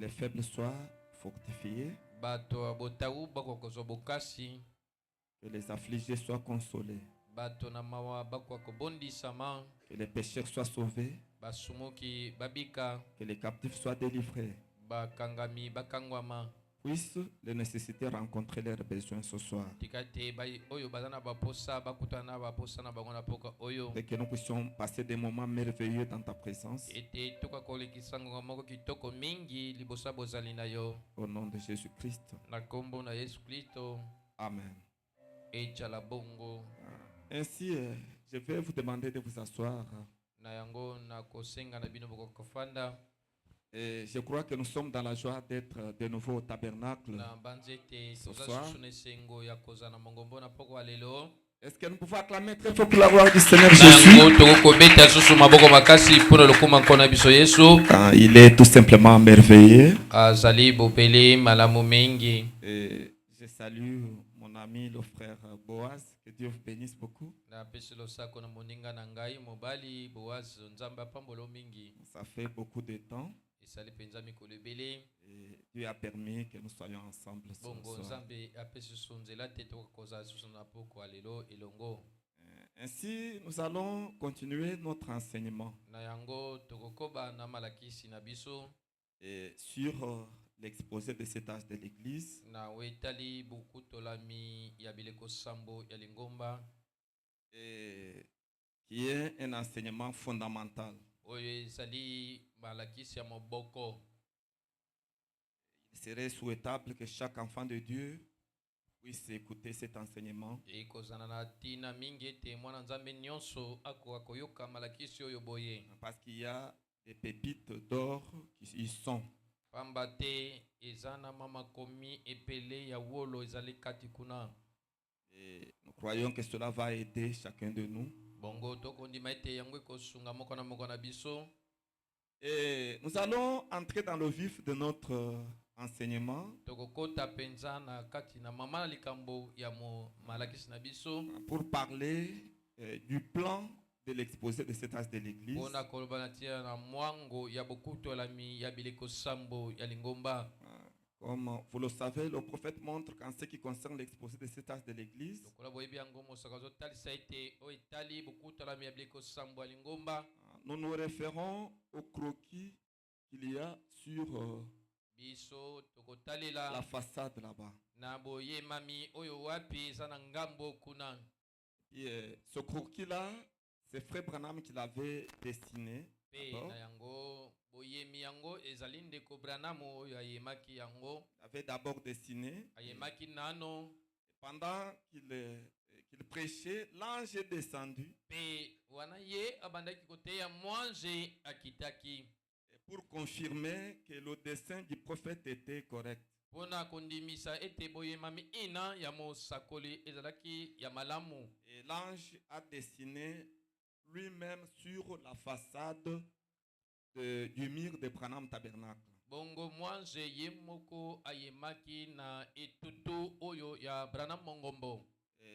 les faibles soient fortifiés, bato abotau bakokozwa bokasi, que les affligés soient consolés, bato na mawa bakobondisama, que les pécheurs soient sauvés, basumuki babika, que les captifs soient délivrés. bakangami bakangwama. Puissent les nécessités rencontrer leurs besoins ce soir. Tikate bai oyo bazana baposa bakutana baposa na bango na poka oyo. Et que nous puissions passer des moments merveilleux dans ta présence. Ete toka kolekisango moko kitoko mingi libosa bozali na yo. Au nom de Jésus-Christ. Na kombo na Yesu Kristo. Amen. Echala bongo. Ainsi, je vais vous demander de vous asseoir. Na yango na kosenga na bino boko kofanda. Et je crois que nous sommes dans la joie d'être de nouveau au tabernacle ce soir. Est-ce que nous pouvons acclamer très fort pour la gloire du Seigneur Jésus? Il est tout simplement merveilleux. Et je salue mon ami, le frère Boaz. Que Dieu vous bénisse beaucoup. Ça fait beaucoup de temps. Et Dieu a permis que nous soyons ensemble ce soir. Ainsi, nous allons continuer notre enseignement et sur l'exposé de cet âge de l'Église, et qui est un enseignement fondamental. Il serait souhaitable que chaque enfant de Dieu puisse écouter cet enseignement. Parce qu'il y a des pépites d'or qui y sont. Et nous croyons que cela va aider chacun de nous. Et nous allons entrer dans le vif de notre enseignement pour parler du plan de l'exposé de cet âge de l'Église. Comme vous le savez, le prophète montre qu'en ce qui concerne l'exposé de cet âge de l'Église, nous nous référons au croquis qu'il y a sur la façade là-bas. Et ce croquis-là, c'est Frère Branham qui l'avait dessiné. Il avait d'abord dessiné. Pendant qu'il prêchait, l'ange est descendu. Pour confirmer que le dessin du prophète était correct. Et l'ange a dessiné lui-même sur la façade du mur de Branham Tabernacle.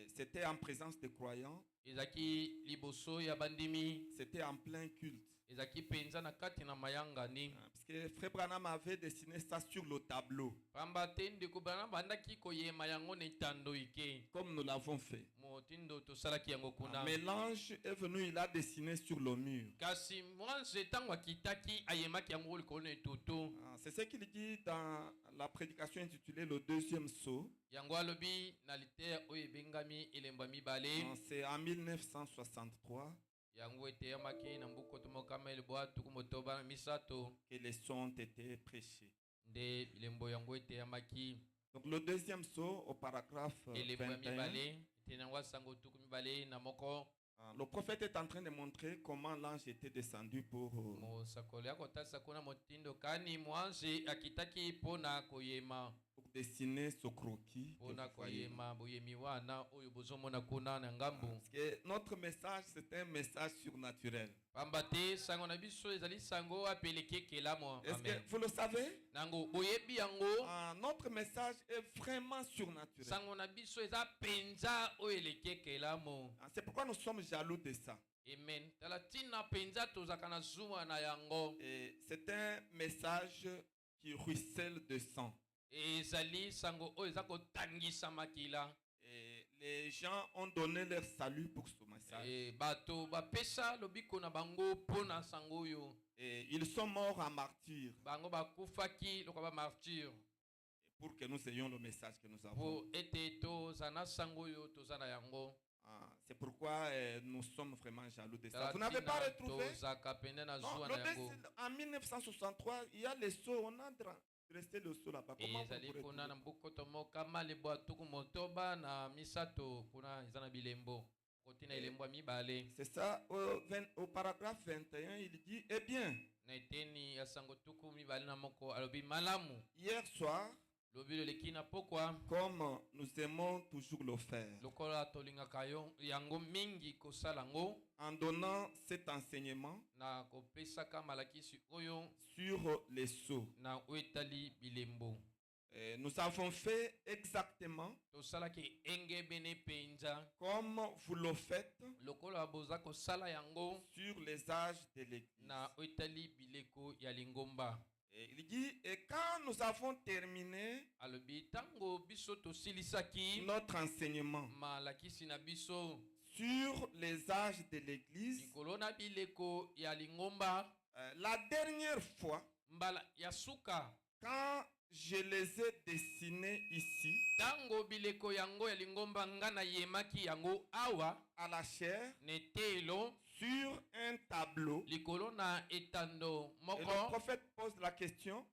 C'était en présence de croyants. C'était en plein culte. Parce que Frère Branham avait dessiné ça sur le tableau. Comme nous l'avons fait. Mais l'ange est venu, il a dessiné sur le mur. C'est ce qu'il dit dans la prédication intitulée Le deuxième sceau. C'est en 1963 que les sons ont été prêchés. Donc le deuxième sceau au paragraphe 21, le prophète est en train de montrer comment l'ange était descendu pour dessiner ce croquis. Parce que notre message, c'est un message surnaturel. Est-ce que vous le savez? Notre message est vraiment surnaturel. C'est pourquoi nous sommes jaloux de ça. Amen. Et c'est un message qui ruisselle de sang. ezali sango oyo eza kotangisa makila. Et les gens ont donné leur salut pour ce message. Bato bapesa lobiko na bango pona sango oyo. Et ils sont morts en martyrs. Bango bakufaki lokola martyr. Pour que nous ayons le message que nous avons. Po ete tozana sango oyo tozana yango. C'est pourquoi nous sommes vraiment jaloux de ça. Vous n'avez pas retrouvé? Non, en 1963, il y a les sceaux. On a dressé le sceau là-bas. Comment vous c'est ça, au paragraphe 21, il dit, eh bien, hier soir, comme nous aimons toujours le faire, en donnant cet enseignement sur les sceaux, nous avons fait exactement comme vous le faites sur les âges de l'Église. Et il dit, et quand nous avons terminé notre enseignement sur les âges de l'Église, la dernière fois, quand je les ai dessinés ici, à la chair, sur un tableau, et le prophète pose la question,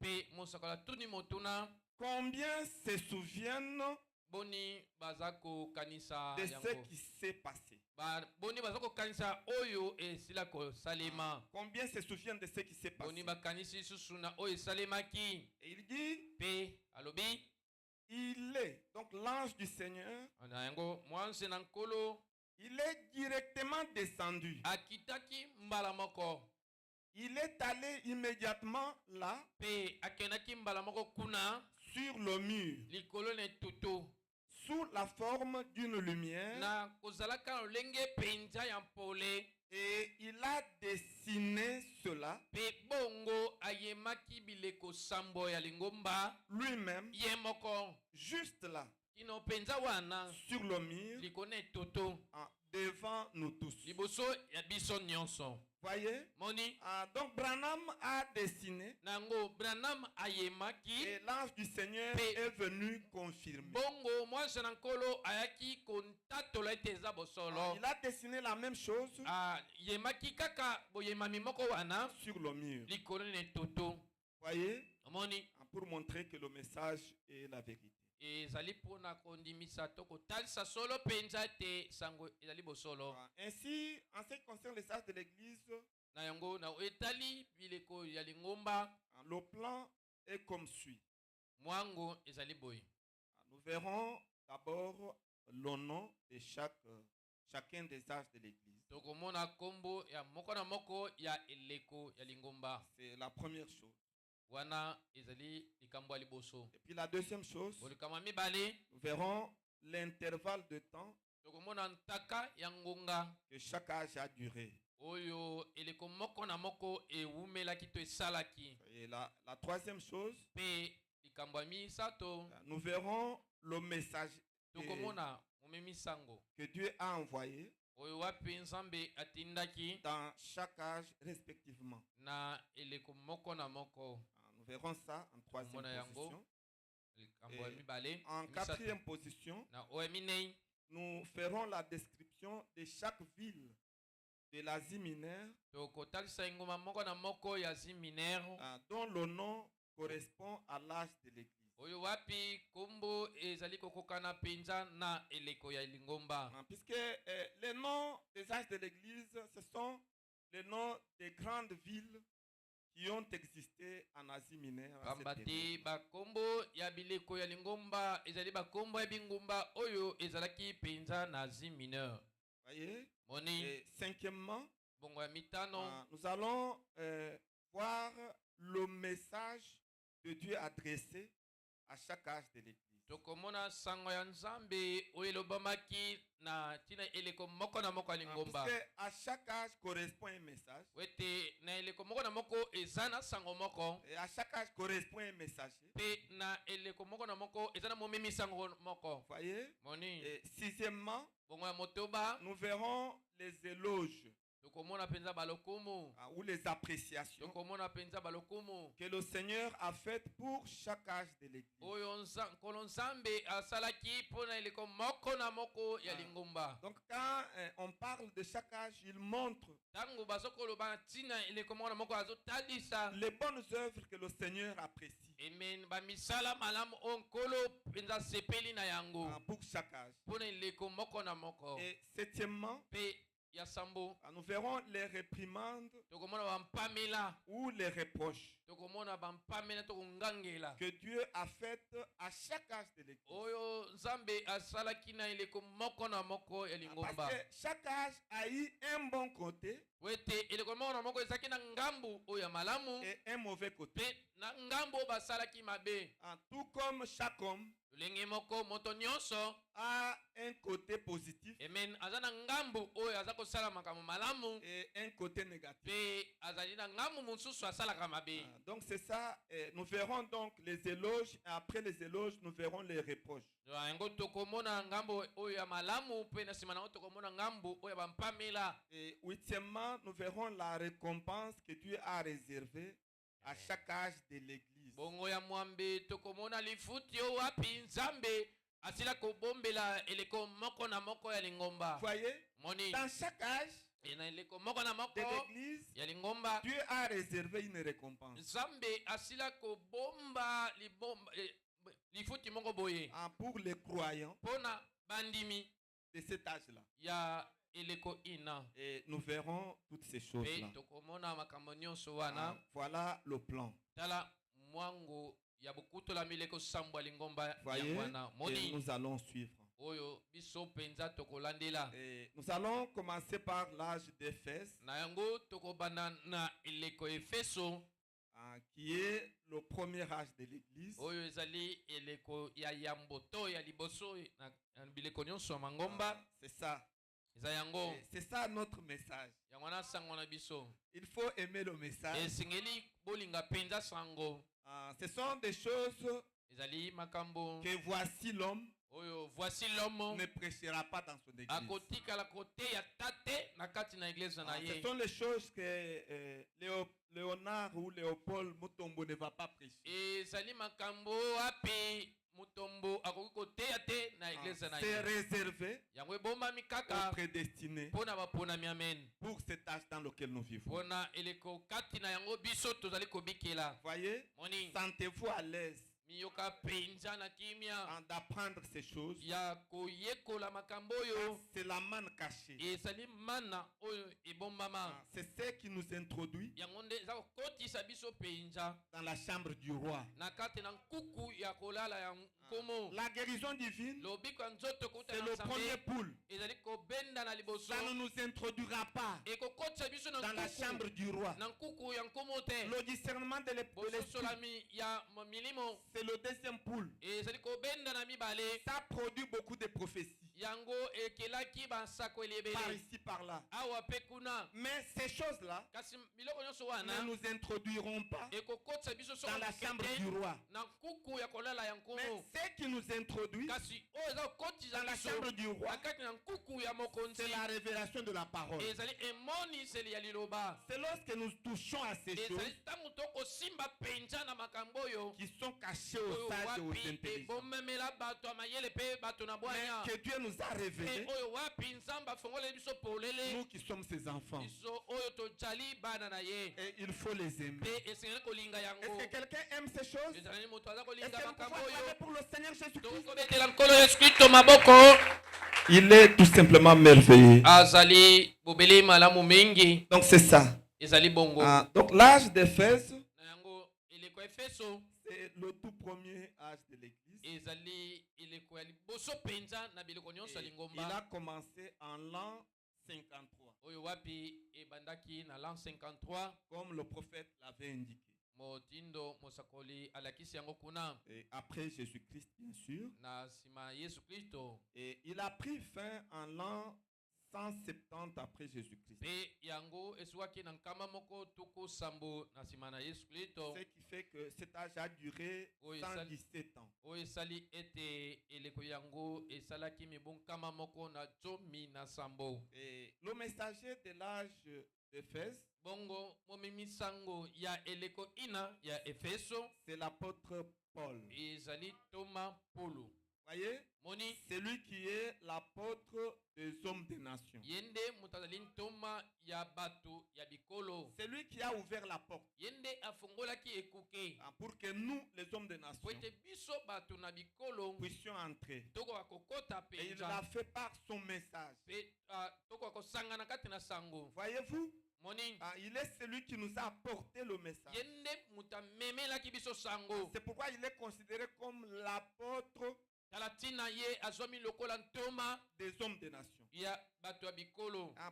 combien se souviennent de ce qui s'est passé? Combien se souviennent de ce qui s'est passé? Et il dit, il est, donc l'ange du Seigneur, il est directement descendu. Il est allé immédiatement là, sur le mur, sous la forme d'une lumière, et il a dessiné cela lui-même, juste là, sur le mur, devant nous tous. Voyez? Donc Branham a dessiné et l'ange du Seigneur est venu confirmer. Il a dessiné la même chose sur le mur. Voyez? Pour montrer que le message est la vérité. Ainsi, en ce qui concerne les âges de l'Église, le plan est comme suit. Nous verrons d'abord le nom de chacun des âges de l'Église. C'est la première chose. Et puis la deuxième chose, nous verrons l'intervalle de temps que chaque âge a duré. Et la troisième chose, nous verrons le message que Dieu a envoyé dans chaque âge respectivement. Nous verrons ça en troisième position. Et en quatrième position, nous ferons la description de chaque ville de l'Asie mineure dont le nom correspond à l'âge de l'Église. Puisque les noms des âges de l'Église, ce sont les noms des grandes villes qui ont existé en Asie mineure. Voyez? Et cinquièmement, nous allons voir le message que Dieu a adressé à chaque âge de l'Église. tokomona sango ya nzambe oyo elobamaki na tina eleko moko na moko ya lingomba. Parce que à chaque âge correspond un message. Wete na eleko moko na moko eza na sango moko. Et à chaque âge correspond un messager. Pe na eleko moko na moko eza na momemi sango moko. Voyez? Moni. Et sixièmement, bongo ya motoba, nous verrons les éloges. Ou les appréciations que le Seigneur a faites pour chaque âge de l'Église. Donc quand on parle de chaque âge, il montre les bonnes œuvres que le Seigneur apprécie. Pour chaque âge. Et septièmement, nous verrons les réprimandes ou les reproches que Dieu a faites à chaque âge de l'Église. Parce que chaque âge a eu un bon côté et un mauvais côté. Tout comme chaque homme a un côté positif et un côté négatif. Donc c'est ça, nous verrons donc les éloges et après les éloges nous verrons les reproches. Et huitièmement, nous verrons la récompense que Dieu a réservée à chaque âge de l'Église. Voyez, dans chaque âge de l'Église, Dieu a réservé une récompense. Pour les croyants de cet âge-là. Et nous verrons toutes ces choses-là. Voilà le plan. Voyez, et nous allons suivre. Et nous allons commencer par l'âge d'Éphèse, qui est le premier âge de l'Église. C'est ça. C'est ça notre message. Il faut aimer le message. Ce sont des choses que voici l'homme ne prêchera pas dans son église. Ce sont les choses que Léonard ou Léopold Mutombo ne va pas prêcher. C'est réservé aux prédestinés pour cet âge dans lequel nous vivons. Voyez, sentez-vous à l'aise d'apprendre ces choses. C'est la manne cachée. C'est ce qui nous introduit dans la chambre du roi. La guérison divine, c'est le premier poule. Ça ne nous introduira pas dans la chambre du roi. Le discernement de l'esprit, c'est le deuxième poule. Ça produit beaucoup de prophéties. Par ici, par là. Mais ces choses-là ne nous introduiront pas dans la chambre du roi. Mais ce qui nous introduit dans la chambre du roi, c'est la révélation de la parole. C'est lorsque nous touchons à ces choses qui sont cachées aux sages et aux intelligents, mais que Dieu nous a révélées, nous qui sommes ses enfants. Et il faut les aimer. Est-ce que quelqu'un aime ces choses? Est-ce que vous pouvez acclamer pour le Seigneur Jésus-Christ? Il est tout simplement merveilleux. Donc c'est ça. Donc l'âge d'Éphèse, c'est le tout premier âge de l'Église. Il a commencé en l'an 53. Comme le prophète l'avait indiqué. Et après Jésus-Christ, bien sûr. Et il a pris fin en l'an 170 après Jésus-Christ. Ce qui fait que cet âge a duré 117 ans. Et le messager de l'âge d'Éphèse, c'est l'apôtre Paul. Voyez, c'est lui qui est l'apôtre des hommes des nations. C'est lui qui a ouvert la porte pour que nous, les hommes des nations, puissions entrer. Et il a fait par son message. Voyez-vous, il est celui qui nous a apporté le message. C'est pourquoi il est considéré comme l'apôtre des hommes des nations.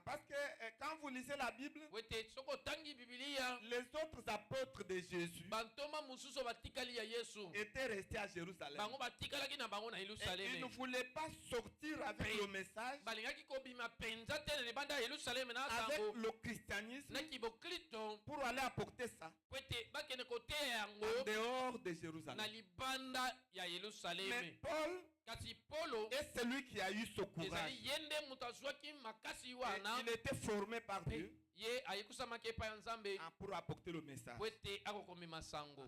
Parce que quand vous lisez la Bible, les autres apôtres de Jésus étaient restés à Jérusalem. Et ils ne voulaient pas sortir avec le message, avec le christianisme, pour aller apporter ça en dehors de Jérusalem. Mais Paul est celui qui a eu ce courage. Il était formé par Dieu pour apporter le message.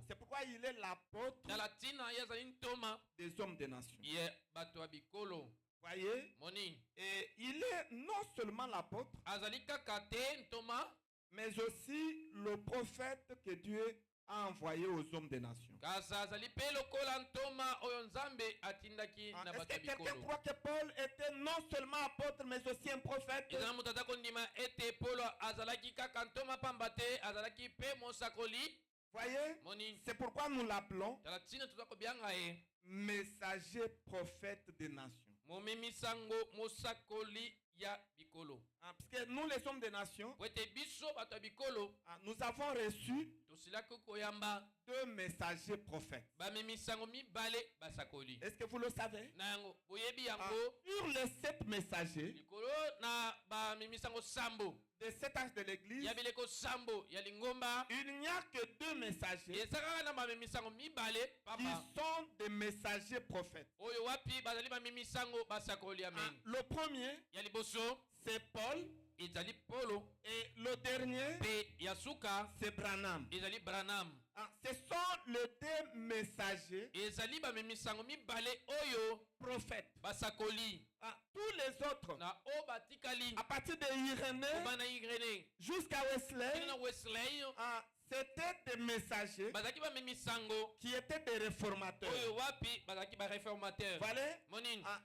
C'est pourquoi il est l'apôtre des hommes des nations. Voyez? Et il est non seulement l'apôtre, mais aussi le prophète que Dieu a envoyé aux hommes des nations. Est-ce que quelqu'un croit que Paul était non seulement apôtre mais aussi un prophète? Voyez, c'est pourquoi nous l'appelons messager prophète des nations. Parce que nous les hommes des nations, nous avons reçu 2 messagers prophètes. Est-ce que vous le savez? Sur les 7 messagers de cet âge de l'église, il n'y a que 2 messagers qui sont des messagers prophètes. Le premier, c'est Paul. Et le dernier, c'est Branham. Ce sont les 2 messagers prophètes. Tous les autres, à partir de Irénée jusqu'à Wesley, c'était des messagers qui étaient des réformateurs. Voilà.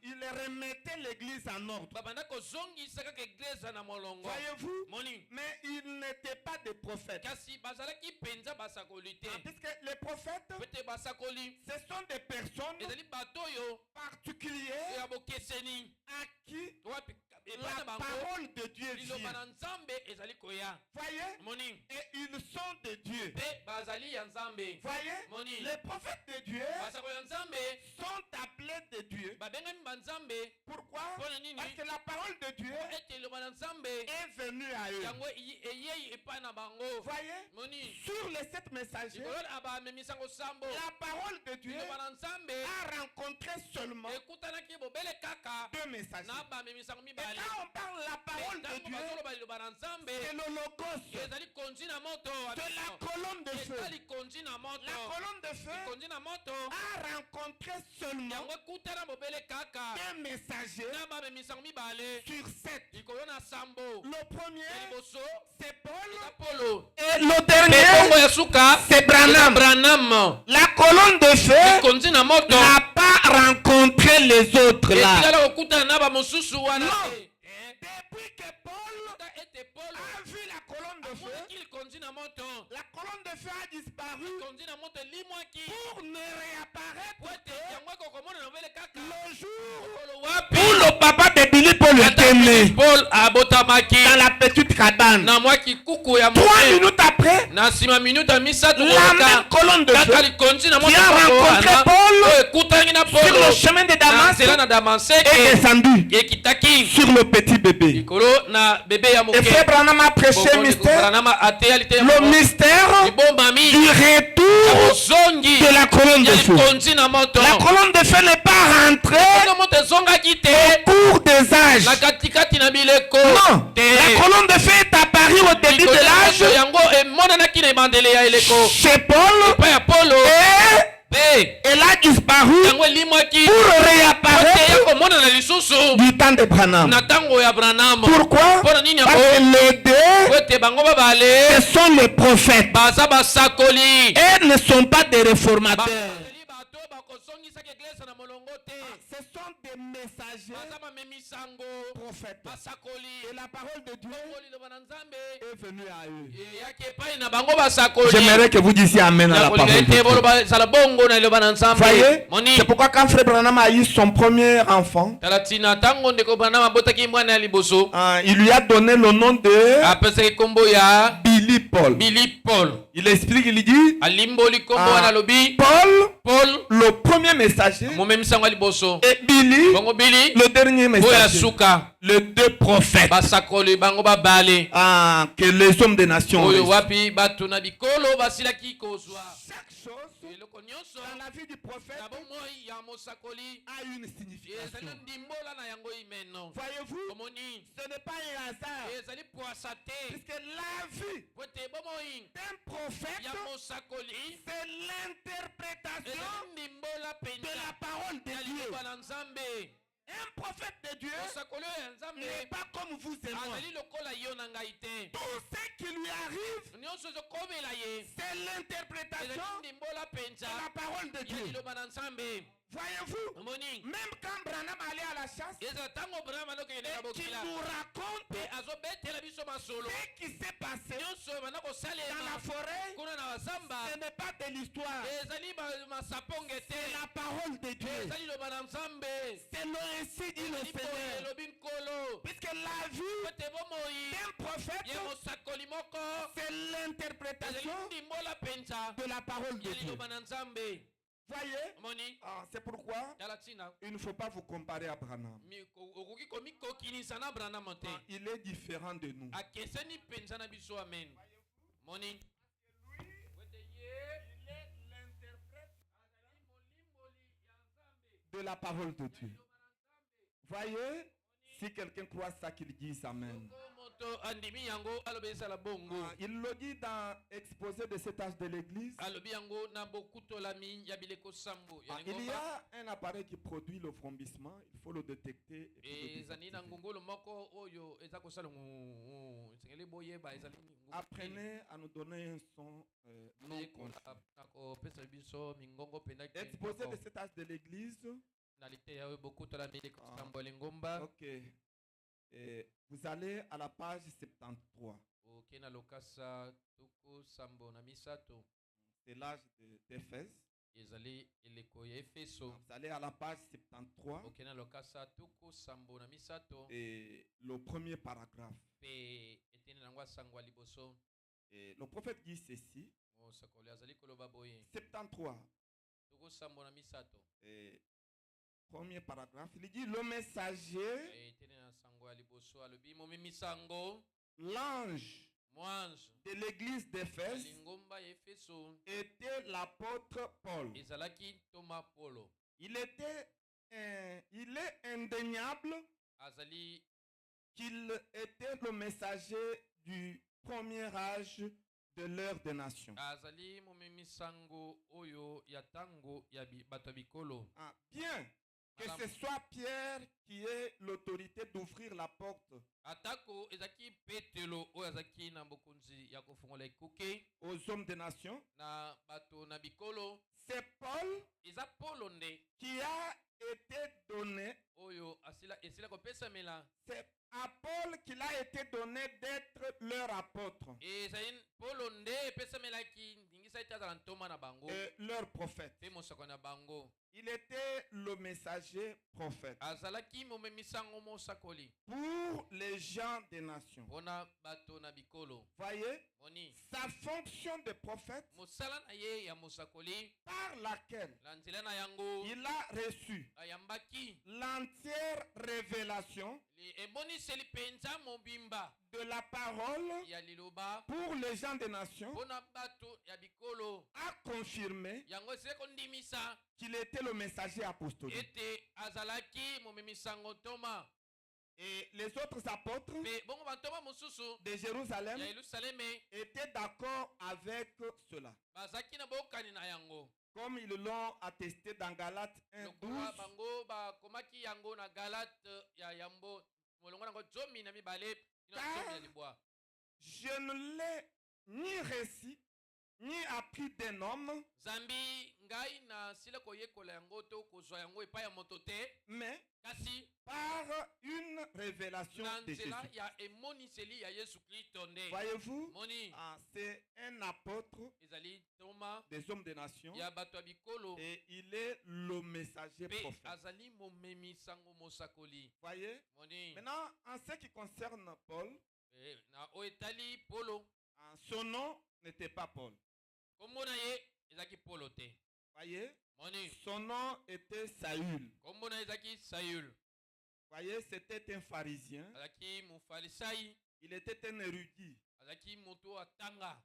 Ils remettaient l'église en ordre. Voyez-vous? Mais ils n'étaient pas des prophètes. Puisque les prophètes, ce sont des personnes particulières à qui la parole de Dieu vient. Voyez? Et ils sont de Dieu. Voyez? Les prophètes de Dieu sont appelés de Dieu. Pourquoi? Parce que la parole de Dieu est venue à eux. Voyez? Sur les 7 messagers, la parole de Dieu a rencontré seulement 2 messagers. Et quand on parle de la parole de Dieu, c'est le logos, c'est la colonne de feu. La colonne de feu a rencontré seulement 2 messagers sur 7. Le premier, c'est Paul. Et le dernier, c'est Branham. La colonne de feu n'a pas rencontré les autres là. Non. Depuis que Paul a vu la colonne de feu, la colonne de feu a disparu pour ne réapparaître le jour où le papa de Billy Paul était né. né Paul abotamaki dans la petite cabane. na mwa kikuku ya 3 moke minutes après, na sima minute misato la même colonne de feu qui a rencontré Paul sur le chemin de Damas est descendue sur le petit bébé. Et Frère Branham a prêché le mystère du retour de la colonne de feu. La colonne de feu n'est pas rentrée au cours des âges. Non, la colonne de feu est apparue au début de l'âge chez Paul et elle a disparu pour réapparaître du temps de Branham. Pourquoi? Parce que les deux, ce sont les prophètes et ne sont pas des réformateurs. Ce sont des messagers prophètes. Et la parole de Dieu est venue à eux. J'aimerais que vous disiez Amen à la parole de Dieu. Voyez, c'est pourquoi quand Frère Branham a eu son premier enfant, il lui a donné le nom de Billy Paul. Il explique, il dit Paul, le premier messager, et Billy, le dernier messager. Les deux prophètes que les hommes des nations ont. Chaque chose dans la vie du prophète a une signification. Voyez-vous, ce n'est pas un hasard. Puisque la vie d'un prophète, c'est l'interprétation de la parole de Dieu. Un prophète de Dieu n'est pas comme vous et moi. Tout ce qui lui arrive, c'est l'interprétation de la parole de Dieu. Voyez-vous, même quand Branham allait à la chasse, et qu'il nous raconte ce qui s'est passé dans la forêt, ce n'est pas de l'histoire, c'est la parole de Dieu. C'est le récit du Seigneur. Puisque la vie d'un prophète, c'est l'interprétation de la parole de Dieu. Voyez, c'est pourquoi il ne faut pas vous comparer à Branham. Il est différent de nous. De la parole de Dieu. Voyez, si quelqu'un croit ça, qu'il dise Amen. Il le dit dans Exposé de cet âge de l'église. Il y a un appareil qui produit le frombissement. Il faut le détecter. Apprenez à nous donner un son non conscient. Exposé de cet âge de l'église. Ok. Et vous allez à la page 73. C'est l'âge d'Éphèse. Vous allez à la page 73. Et le premier paragraphe. Et le prophète dit ceci. 73. Et premier paragraphe, il dit le messager, l'ange de l'église d'Éphèse était l'apôtre Paul. Il est indéniable qu'il était le messager du premier âge de l'ère des nations. Bien que ce soit Pierre qui ait l'autorité d'ouvrir la porte atako ezaki Petelo oyo azaki na bokonzi ya kofungola ekuke aux hommes des nations. na bato na bikolo. C'est Paul Eza Polo nde qui a été donné, oyo esila kopesamela. c'est à Paul qu'il a été donné d'être leur apôtre Ezali Polo nde epesamelaki ndingisa ete azala ntoma na bango et leur prophète. mpe mosako na bango. Il était le messager prophète Azalaki momemisango mosakoli pour les gens des nations. mpona bato na bikolo. Voyez, Moni sa fonction de prophète mosala na ye ya mosakoli par laquelle na nzela na yango il a reçu ayambaki l'entière révélation eboniseli mpenza mobimba de la parole ya liloba pour les gens des nations, mpona bato ya bikolo. a confirmé Yango esili kondimisa qu'il était le messager apostolique. ete azalaki momemisango ntoma. Et les autres apôtres Mpe bongo bantoma mosusu de Jérusalem ya Yerusaleme étaient d'accord avec cela, bazalaki na bokani na yango. comme ils l'ont attesté dans Galates 1, Lokola 12. bango bakomaki yango na Galate ya yambo molongo nango 12 ina 13. Je ne l'ai ni récit, ni appris d'un homme, Zambi ngai na sila koyekola yango to kozwa yango epai ya moto te, mais kasi par une révélation na de Jésus. nzela ya emoniseli ya Yesu Kristo nde. Voyez-vous, Moni c'est un apôtre ezali toma des hommes des nations ya bato ya bikolo et il est le messager mpe prophète. azali momemisango mosakoli. Voyez, Moni maintenant, en ce qui concerne Paul, na oyo etali Polo, son nom n'était pas Paul. kombo na ye ezalaki Polo te. Voyez, Moni son nom était Saül. kombo na ye ezalaki Saül. Voyez, c'était un pharisien. Azalaki mofalisai, Il était un érudit, azalaki moto atanga,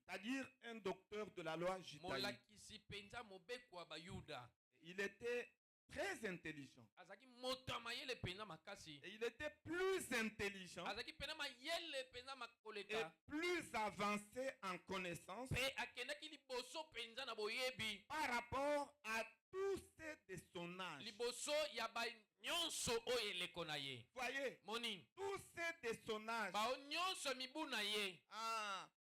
c'est-à-dire un docteur de la loi judaïque. molakisi penza mobeko ya bayuda. Il était très intelligent. Azalaki moto ya mayele penza makasi. Et il était plus intelligent Azalaki penza mayele penza et makoleka. plus avancé en connaissance Pe akendaki liboso penza na boyebi. par rapport à tous ceux de son âge. Liboso ya ba nyonso oyo eleko na ye. Voyez, Moni tous ceux de son âge. bao nyonso mibu na ye.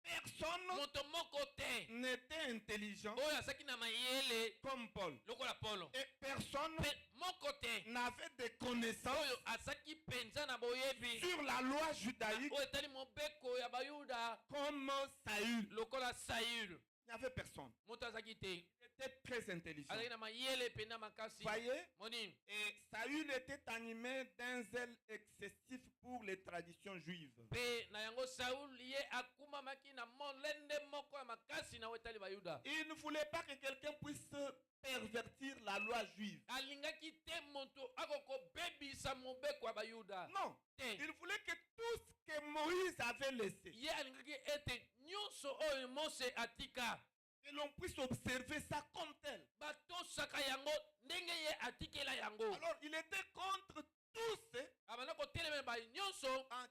Personne Moto moko te n'était intelligent oyo azalaki na mayele comme Paul. lokola Polo. Et personne Pe moko te n'avait de connaissances oyo azalaki penza na boyebi sur la loi judaïque oyo etali mobeko ya bayuda comme Saül. lokola Saül. Il n'y avait personne. Moto azalaki te Il était très intelligent. azalaki na mayele penza makasi. Voyez, Moni et Saül était animé d'un zèle excessif pour les traditions juives. pe na yango Saul ye akumamaki na molende moko ya makasi na oyo etali bayuda. Il ne voulait pas que quelqu'un puisse pervertir la loi juive. Alingaki te moto akokobebisa mobeko ya bayuda Non, te. il voulait que tout ce que Moïse avait laissé, Ye alingaki ete nyonso oyo Mose atika que l'on puisse observer ça comme tel. batosaka yango ndenge ye atikela yango. Alors, il était contre tous ceux Abanda kotelemela ba nyonso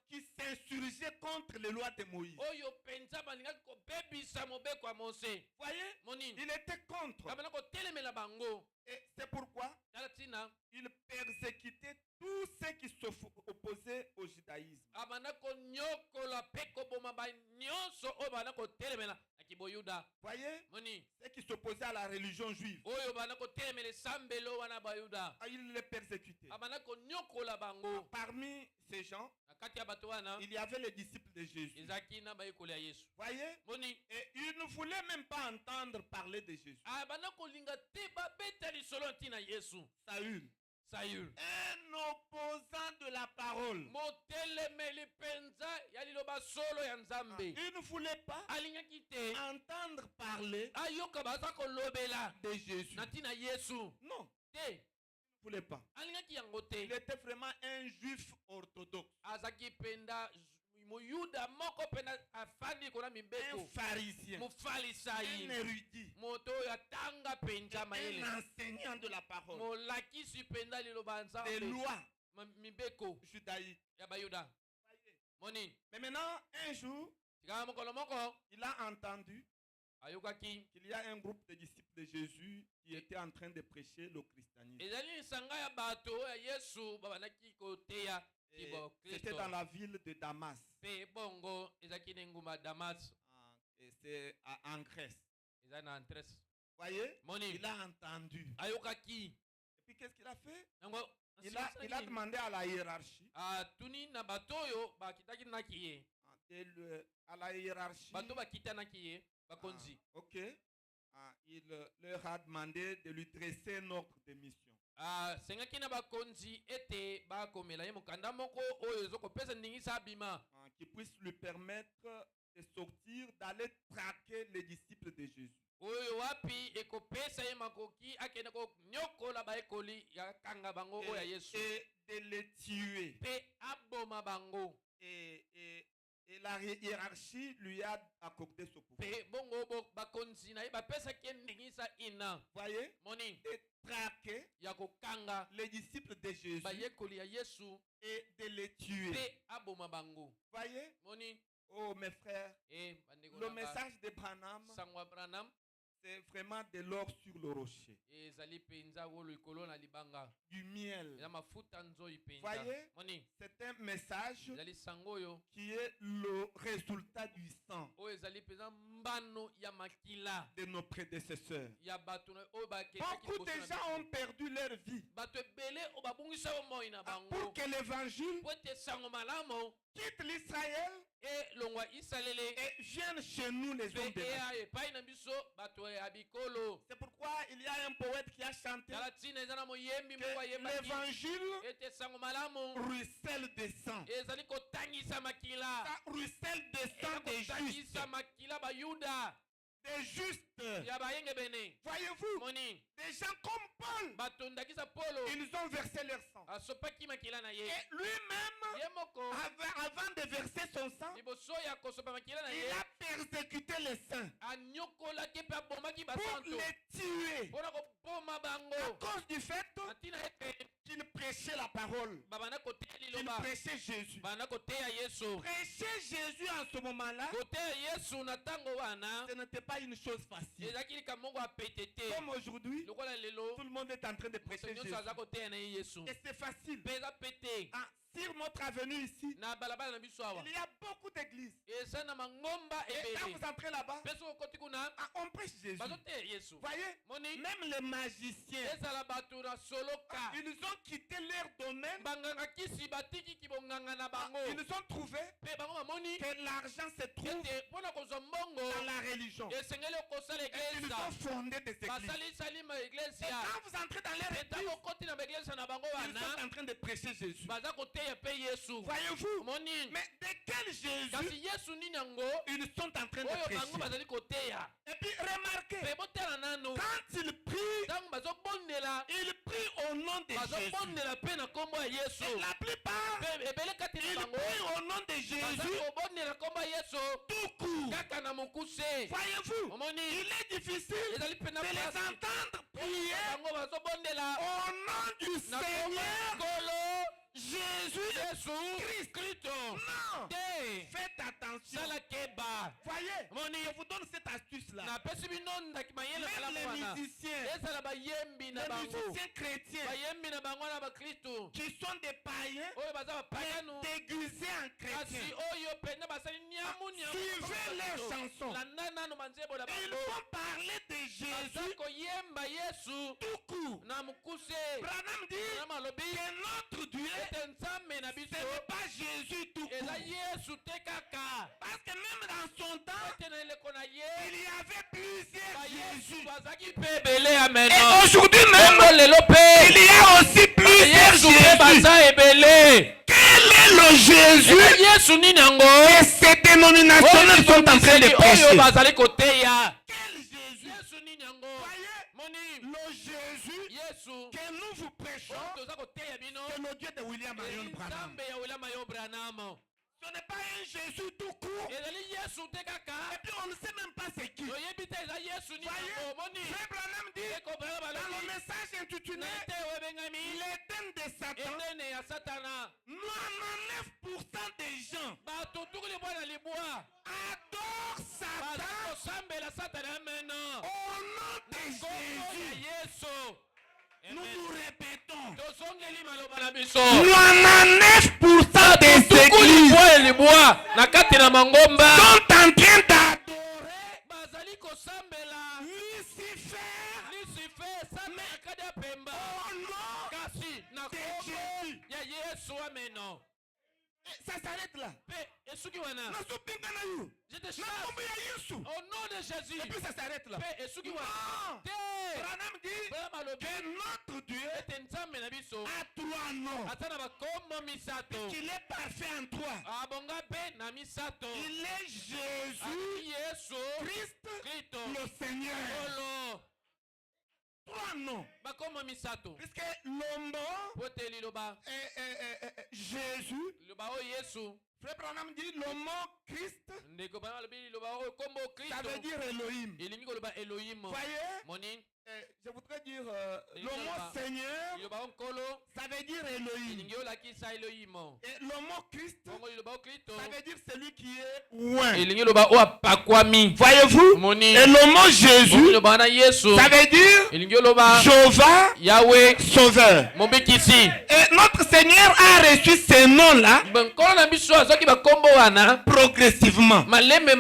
qui s'insurgeaient contre les lois de Moïse. oyo penza balingaki kobebisa mobeko ya Mose. Voyez, Monini il était contre. abanda kotelemela bango. Et c'est pourquoi Tala tina il persécutait tous ceux qui s'opposaient au judaïsme. abanda konyokola pe koboma ba nyonso oyo banda kotelemela na kiboyuda. Voyez, Moni ceux qui s'opposaient à la religion juive. oyo banda kotelemela esambelo wana bayuda. Il les persécutait. Abanda konyokola bango. Parmi ces gens, Na kati ya bato wana il y avait les disciples de Jésus. ezalaki na bayekoli ya Yesu. Voyez, Moni et ils ne voulaient même pas entendre parler de Jésus. abanda kolinga te babeta lisolo ntina Yesu. Saül, Saül un opposant de la parole. motelemeli penza ya liloba solo ya Nzambe. Il ne voulait pas Alingaki te entendre parler ayoka baza kolobela de Jésus. na ntina Yesu Non, te. il ne voulait pas. Alingaki yango Il te. était vraiment un juif orthodoxe, Azaki penda moyuda moko penda afandi kona un mibeko. pharisien, un Mofalisai érudit, moto oyo atanga penza un mayele. enseignant de la parole, Molakisi penda liloba des Nzambe lois mibeko judaïques. ya bayuda. Moni Mais maintenant, un jour, tikaka mokolo moko il a entendu ayokaki qu'il y a un groupe de disciples de Jésus qui était en train de prêcher le christianisme. ezali lisanga ya bato ya Yesu babandaki koteya C'était dans la ville de Damas. Et c'est en Grèce. Voyez, il a entendu. Et puis qu'est-ce qu'il a fait? Il a demandé à la hiérarchie. À la hiérarchie. Ok. Il leur a demandé de lui dresser un ordre de mission. Qui puisse lui permettre de sortir, d'aller traquer les disciples de Jésus. Et de les tuer. Et la hiérarchie lui a accordé ce pouvoir. Voyez, de traquer les disciples de Jésus et de les tuer. Voyez, oh mes frères, le message de Branham, c'est vraiment de l'or sur le rocher. Du miel. Voyez, c'est un message qui est le résultat du sang de nos prédécesseurs. Beaucoup de gens ont perdu leur vie pour que l'évangile quitte l'Israël et vienne chez nous les hommes de la. C'est pourquoi il y a un poète qui a chanté que l'évangile ruisselle de sang. Ça ruisselle de sang des justes. Des justes. Voyez-vous, des gens comme Paul, ils ont versé leur sang. Et lui-même, avant de verser son sang, il a persécuté les saints pour les tuer à cause du fait qu'il prêchait la parole, qu'il prêchait Jésus. Prêcher Jésus en ce moment-là, ce n'était pas une chose facile. Comme aujourd'hui, tout le monde est en train de prêcher Jésus. Et c'est facile. Sur notre avenue ici, il y a beaucoup d'églises. Et quand vous entrez là-bas, on prêche Jésus. Voyez, même les magiciens, ils ont quitté leur domaine. Ils ont trouvé que l'argent se trouve dans la religion. Et ils ont fondé des églises. Et quand vous entrez dans leur église, ils sont en train de prêcher Jésus. Voyez-vous, mais de quel Jésus ils sont en train de prêcher? Et puis remarquez, quand ils prient au nom de Jésus. Et la plupart, ils prient au nom de Jésus tout court. Voyez-vous, il est difficile de les entendre prier au nom du Seigneur Jésus Christ. Non. Faites attention. Voyez, je vous donne cette astuce-là. Même les musiciens chrétiens qui sont des païens, déguisés en chrétiens, suivez leurs chansons. Ils vont parler de Jésus tout court. Branham dit que notre Dieu, ce n'est pas Jésus tout court. Parce que même dans son temps, il y avait plusieurs Jésus. Et aujourd'hui même, il y a aussi plusieurs Jésus. Quel est le Jésus que ces dénominations sont en train de prêcher? Quel Jésus? Voyez, le Jésus que nous vous prêchons, c'est le Dieu de William Marion Branham. Ce n'est pas un Jésus tout court. Et puis on ne sait même pas c'est qui. Voyez, Frère Branham dit dans le message intitulé l'Éden de Satan, 99% des gens adorent Satan au nom de Jésus. Nous nous répétons, 99% bangomba na kati na mangomba sont en train d'adorer bazali kosambela Lucifer samba akadi apemba au nom kasi na de kombo Jésus. ya Yesu ameno. Ça s'arrête là. Esuki wana je te chasse au nom de Jésus. Et puis ça s'arrête là. Esuki wana Branham dit que notre Dieu ete nzambe na biso a trois noms. ata na bakombo misato Qu'il est parfait en trois. abonga mpe na misato. Il est Jésus, Yesu Christ, Kristo le Seigneur. olo Trois noms. bakombo misato Puisque le mot po te liloba Jésus, liloba oyo Yesu Frère Branham dit le mot Christ, ndeko bana lobi liloba oyo kombo ça Kristo veut dire Elohim. elingi koloba Elohim. Voyez, Moni je voudrais dire le mot Seigneur, liloba oyo nkolo ça veut dire Elohim. elingi olakisa Elohim. Et le mot Christ, bongo liloba oyo Kristo ça veut dire celui qui est loin. elingi loba oyo apakwami. Voyez-vous? Moni Et le mot Jésus, liloba wana Yesu ça veut dire elingi oloba Jéhovah, Yahweh Sauveur. mobikisi. Et notre Seigneur a reçu ces noms-là nkolo na biso azwaki bakombo wana progressivement. malembe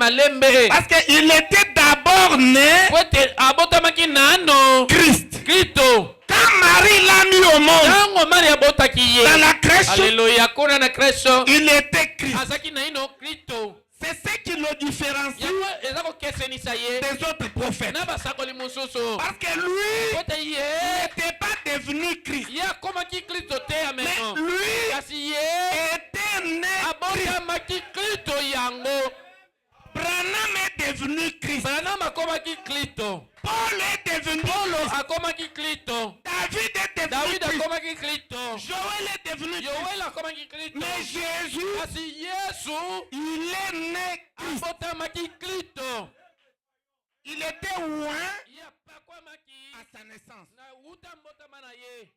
Parce qu'il était d'abord né po ete abotamaki nano Christ. Kristo. Quand Marie l'a mis au monde, ntango mari abotaki ye dans la crèche, aleluya kuna na kristo il était Christ. azalaki na ino Kristo. C'est ce qui le différencie yango eza kokesenisa ye des autres prophètes. na basakoli mosusu Parce que lui po ete ye n'était pas devenu Christ. ye akomaki Kristo te Mais ameno lui kasi ye était né Christ. abotamaki Kristo yango. Branham est devenu Christ. Branham akomaki Kristo. Paul est devenu Paulo Christ. akomaki Kristo. David est devenu David Christ. akomaki Kristo. Joël est devenu Christ. Yoel akomaki Kristo. Mais Jésus, kasi Yesu il est né Christ. abotamaki Kristo. Il était loin ye apakwamaki à sa naissance. na wuta mbotama na ye.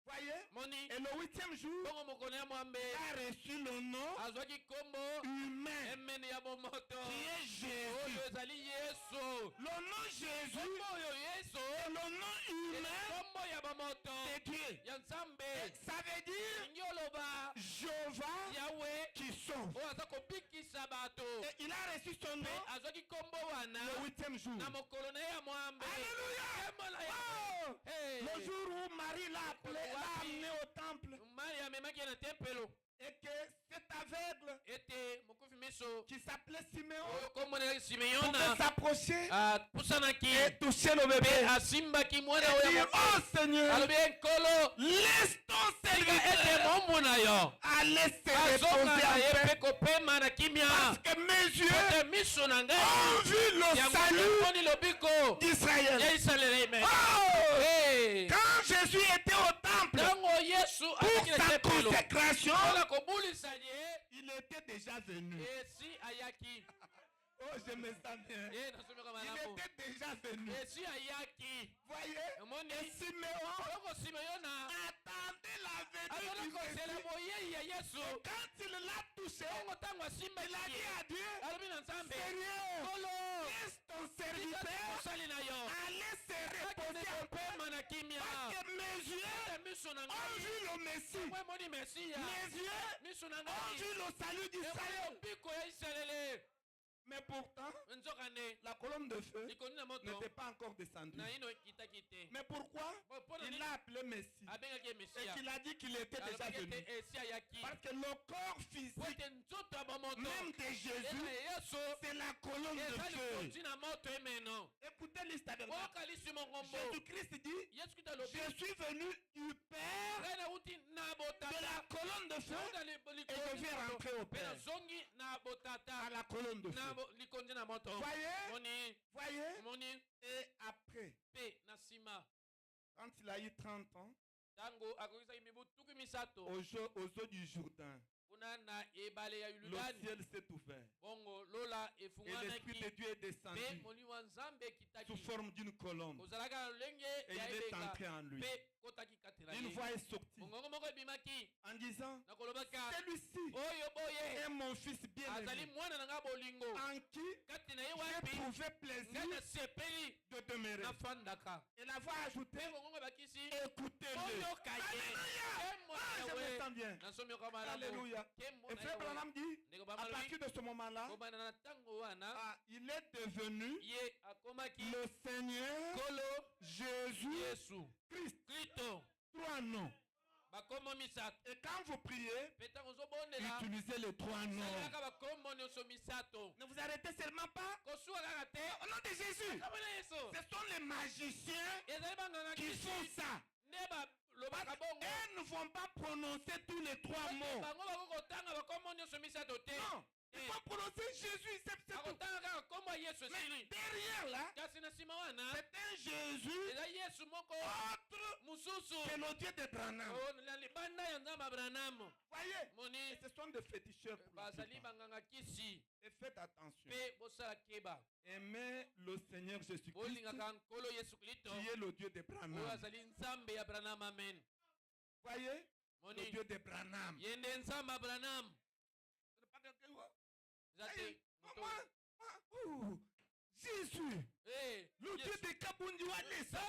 Voyez? Moni Et le 8e jour, bongo mokolo ya mwambe il a reçu le nom azwaki kombo humain emene ya bomoto qui est Jésus. oyo ezali Yesu. Le nom Jésus kombo oyo Yesu est le nom humain kombo ya bomoto de Dieu. ya nzambe. Ça veut dire elingi oloba Jéhovah yawe qui sauve. oyo aza kobikisa bato. Et il a reçu son mpe nom azwaki kombo wana le 8e jour. na mokolo na ye ya mwambe. Alléluia! Kombo na ye. Oh! Hey. Le jour où Marie l'a appelé, l'a amené au temple, mari amemaki ye na tempelo et que cet aveugle ete mokufi miso qui s'appelait Siméon oyo kombo na ye pouvait Simeona s'approcher apusanaki et toucher le mpe bébé asimbaki mwana et oyo dire, oh Seigneur, alobi ye nkolo laisse ton tika ete serviteur mombu na yo aller se azonga reposer na en ye mpe paix. kopema na kimia. Parce que mes yeux ete miso na ngai ont vu le yango salut namoni lobiko d'Israël. ya Israeleme. Oh! Hey. Quand Jésus était au temple ntango Yesu pour azalaki na sa tempelo consécration, mpona kobulisa ye il était déjà venu. esi ayaki. Oh, je me sens bien. ye nasomeka Il malamu était déjà venu. esi ayaki. Voyez, omoni et Siméon oloko Simeona attendait la venue azali du kosela Messie. boyei ya Yesu. Quand il l'a touché, ntango ntango il a asimbaki dit ye à Dieu, alobi na nzambe Seigneur, nkolo laisse ton serviteur mosali na yo aller se reposer en paix. kopema na kimia. Parce que mes yeux ete miso na ont ngai vu le Messie. po emoni mesiya. Mes yeux miso na ont ngai vu le salut emoni d'Israël. lobiko ya Israele. Mais pourtant, nzokande la colonne de feu likoni na moto n'était pas encore descendue. na ino ekitaki te. Mais pourquoi mpona il nini l'a appelé Messie abengaki ye et mesiya qu'il a dit qu'il était déjà alobaki venu? ete esi ayaki. Parce que le corps po physique ete nzoto ya bomoto même de Jésus, eza yesu c'est la colonne de eza feu. likonzi na moto emeno. Écoutez l'histoire avec moi. okalisi monkombo Jésus-Christ dit, yesu kristo alobi je suis venu du Père ngai nauti na de botata la colonne de feu nauta et je vais rentrer au mpe Père. nazongi na botata À la colonne de na feu. likonzi na moto. Voyez, moni voyez. moni Et après, mpe na nsima quand il a eu 30 ans, ntango akokisaki mibu tuku misato aux eaux du Jourdain, kuna na ebale ya le yuludani ciel s'est ouvert. bongo lola Et l'Esprit de efunganaki Dieu est mpe descendu molimo wa nzambe ekitaki sous forme d'une colombe. kozalaka na lolenge Et ya il est ebenga entré en lui. mpe kotaki kati na Une ye. voix est sortie mongongo moko ebimaki en disant, na kolobaka celui-ci oyo boye est mon fils azali bien-aimé, mwana na nga bolingo en qui kati na ye j'ai wapi trouvé ngai plaisir nasepeli de demeurer. nafandaka. Et la voix a ajouté, mpe mongongo ebakisi écoutez-le. oyoka ye Alléluia! nkembo Ah, na je me yawe sens bien. nasomi oko malamu Alléluia. nkembo Et na frère yawe Branham dit, ndeko À partir de ce moment-là, il est devenu le Seigneur Jésus Christ. 3 noms. Et quand vous priez, utilisez les 3 noms. Ne vous arrêtez seulement pas au nom de Jésus. Ce sont les magiciens qui font ça. Ils ne vont pas prononcer tous les 3 mots. Non. Il faut prononcer Jésus, c'est tout. Mais derrière là, c'est un Jésus autre que le Dieu de Branham. Voyez, et ce sont des féticheurs pour et faites attention. Aimez le Seigneur Jésus-Christ, qui est le Dieu de Branham. Voyez, le Dieu de Branham. Jésus, le Dieu de Kabundi Walesa.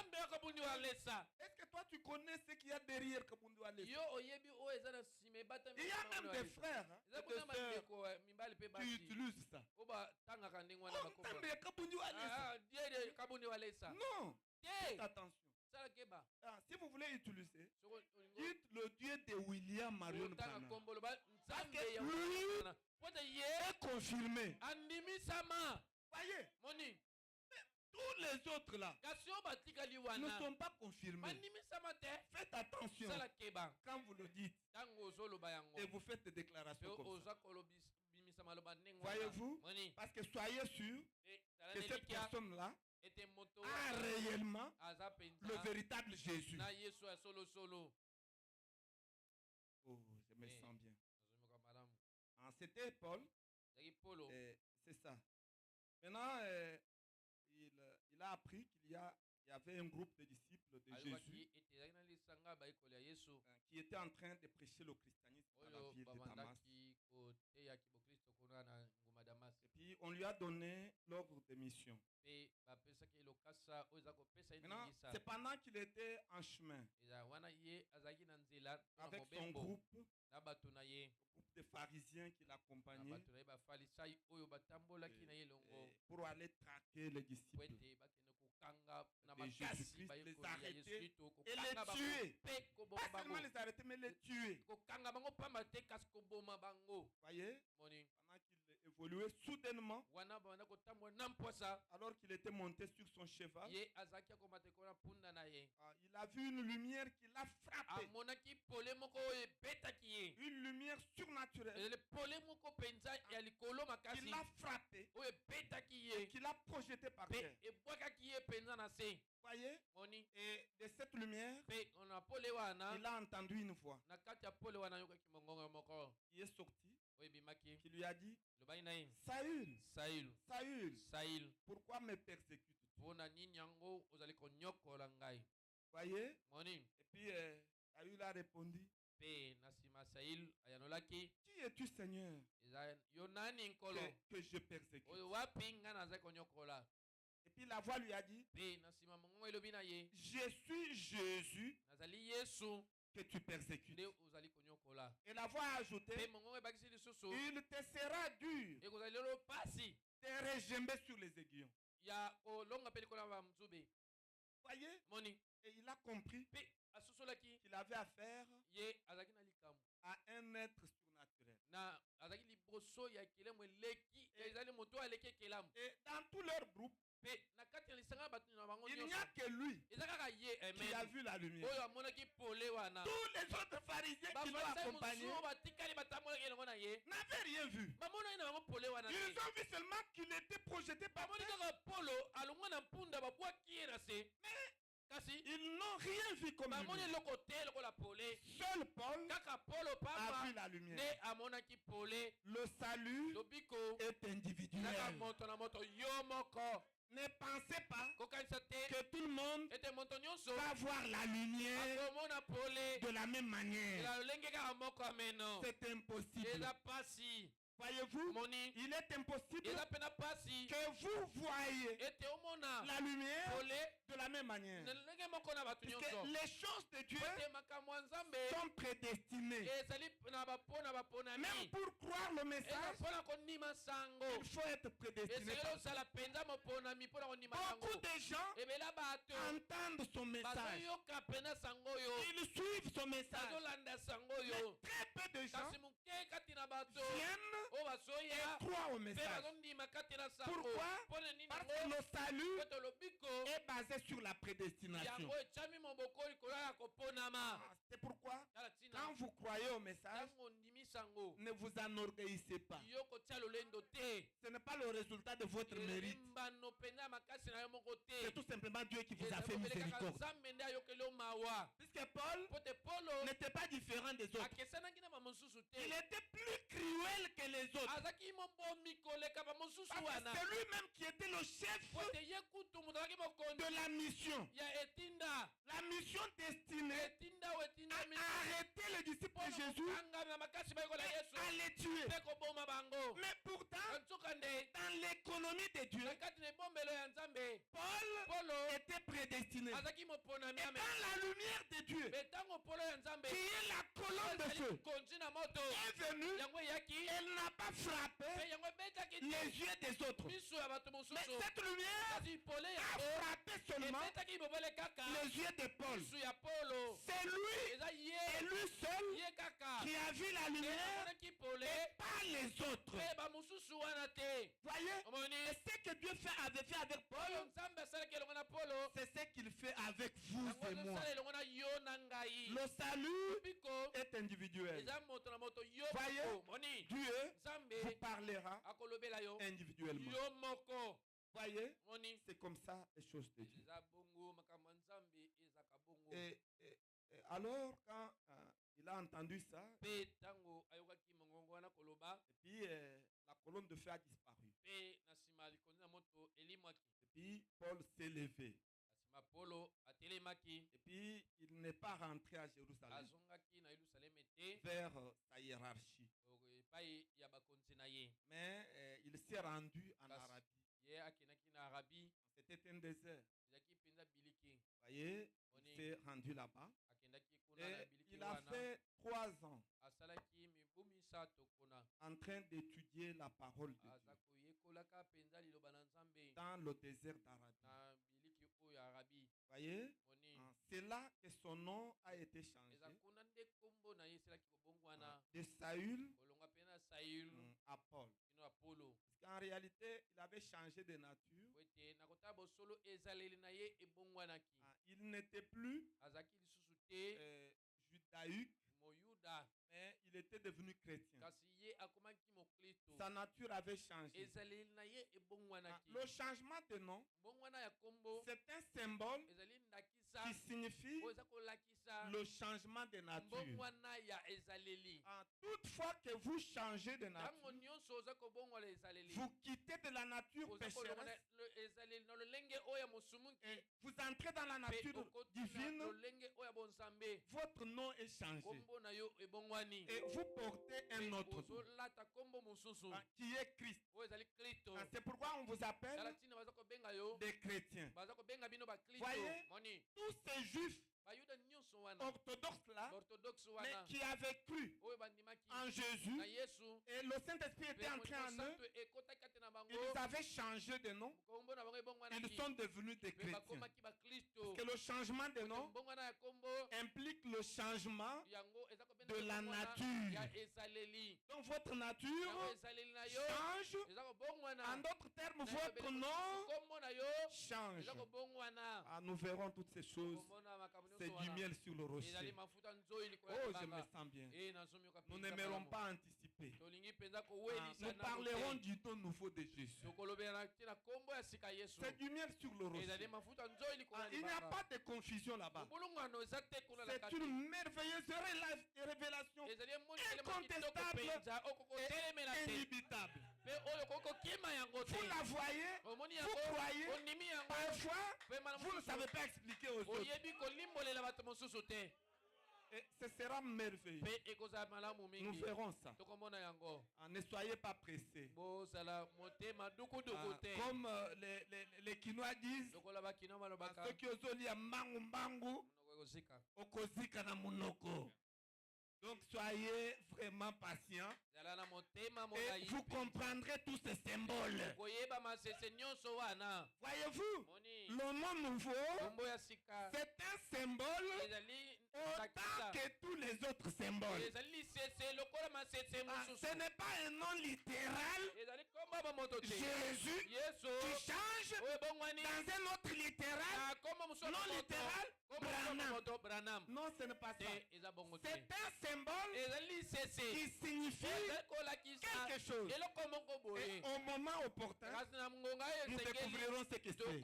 Est-ce que toi tu connais ce qu'il y a derrière Kabundi Walesa? Il y a même des frères, hein, des sœurs qui utilisent ça. Non, faites attention. Si vous voulez utiliser, dites le Dieu de William Marion Branham. Parce que lui est confirmé. Voyez, tous les autres là ne sont pas confirmés. Faites attention quand vous le dites et vous faites des déclarations comme ça. Voyez-vous, parce que soyez sûr que cette personne-là a réellement le véritable Jésus. Oh, je me sens bien. C'était Paul. C'est ça. Maintenant, il a appris qu'il y avait un groupe de disciples de Jésus qui était en train de prêcher le christianisme dans la ville de Damas. Et puis, on lui a donné l'ordre de mission. Maintenant, c'est pendant qu'il était en chemin avec son groupe de pharisiens qui l'accompagnaient pour aller traquer les disciples de Jésus-Christ, les arrêter et les tuer. Pas seulement les arrêter, mais les tuer. Voyez, pendant qu'il évoluait soudainement, alors qu'il était monté sur son cheval, il a vu une lumière qui l'a frappé. Une lumière surnaturelle qui l'a frappé et qui l'a projeté par terre. Voyez, et de cette lumière, il a entendu une voix qui est sortie, qui lui a dit: Saül, Saül, Saül, pourquoi me persécutes-tu? Voyez, et puis Saül a répondu: Qui es-tu, Seigneur, que je persécute? Et puis la voix lui a dit: Je suis Jésus que tu persécutes. Et la voix a ajouté: il te sera dur de regimber sur les aiguillons. Voyez, et il a compris qu'il avait affaire à un être surnaturel. Et dans tout leur groupe, il n'y a que lui qui a vu la lumière. Tous les autres pharisiens qui l'ont accompagné n'avaient rien vu. Ils ont vu seulement qu'il était projeté par terre. Mais ils n'ont rien vu comme lumière. Seul Paul a vu la lumière. Le salut est individuel. Ne pensez pas que tout le monde va voir la lumière de la même manière. C'est impossible. Voyez-vous, il est impossible que vous voyez la lumière de la même manière. Puisque les choses de Dieu sont prédestinées. Même pour croire le message, il faut être prédestiné. Beaucoup de gens entendent son message. Ils suivent son message. Mais très peu de gens viennent et croient au message. Pourquoi? Parce que le salut est basé sur la prédestination. C'est pourquoi, quand vous croyez au message, ne vous enorgueillissez pas. Ce n'est pas le résultat de votre mérite. C'est tout simplement Dieu qui vous a fait miséricorde. Puisque Paul n'était pas différent des autres. Il était plus cruel que les autres. C'est lui-même qui était le chef de la mission. La mission destinée à arrêter les disciples de Jésus et à les tuer. Mais pourtant, dans l'économie de Dieu, Paul était prédestiné. Et dans la lumière de Dieu, qui est la colonne de feu, est venue, elle n'a pas frappé les yeux des autres. Mais cette lumière a frappé seulement les yeux de Paul. C'est lui et lui seul qui a vu la lumière et pas les autres. Voyez, et ce que Dieu avait fait avec Paul, c'est ce qu'il fait avec vous et moi. Le salut est individuel. Voyez, Dieu vous parlera individuellement. Voyez, c'est comme ça les choses de Dieu. Et alors, quand il a entendu ça, et puis la colonne de feu a disparu. Et puis Paul s'est levé. Et puis il n'est pas rentré à Jérusalem vers sa hiérarchie. Mais il s'est rendu en Arabie. C'était un désert. Voyez, il s'est rendu là-bas. Et il a fait 3 ans en train d'étudier la parole de Dieu dans le désert d'Arabie. Voyez, c'est là que son nom a été changé de Saül à Paul. Parce qu'en réalité, il avait changé de nature. Il n'était plus judaïque, mais il était devenu chrétien. Sa nature avait changé. Le changement de nom, c'est un symbole qui signifie le changement de nature. Toutefois que vous changez de nature, vous quittez de la nature pécheresse et vous entrez dans la nature divine, votre nom est changé. Et vous portez un autre nom, qui est Christ. C'est pourquoi on vous appelle des chrétiens. Voyez, tous ces juifs orthodoxes là, mais qui avaient cru en Jésus, et le Saint-Esprit était entré en eux, ils avaient changé de nom, ils sont devenus des chrétiens. Parce que le changement de nom implique le changement de la nature. Donc votre nature change. En d'autres termes, votre nom change. Nous verrons toutes ces choses. C'est du miel sur le rocher. Oh, je me sens bien. Nous n'aimerons pas anticiper. Nous parlerons du temps nouveau de Jésus. C'est du miel sur le rocher. Il n'y a pas de confusion là-bas. C'est une merveilleuse révélation incontestable et indubitable. Vous la voyez, vous croyez, parfois, vous ne savez pas expliquer aux autres. Et ce sera merveilleux. Nous verrons ça. ne soyez pas pressés. Comme les Kinois disent, ceux qui osent lire mangu mangu, okozika na munoko. Donc soyez vraiment patients et vous comprendrez tous ces symboles. Voyez-vous, le nom nouveau, c'est un symbole autant que tous les autres symboles. Ce n'est pas un nom littéral. Jésus qui change dans un autre littéral. Non littéral, Branham. Non, ce n'est pas ça. C'est un symbole qui signifie quelque chose. Et au moment opportun, nous découvrirons ce que c'est.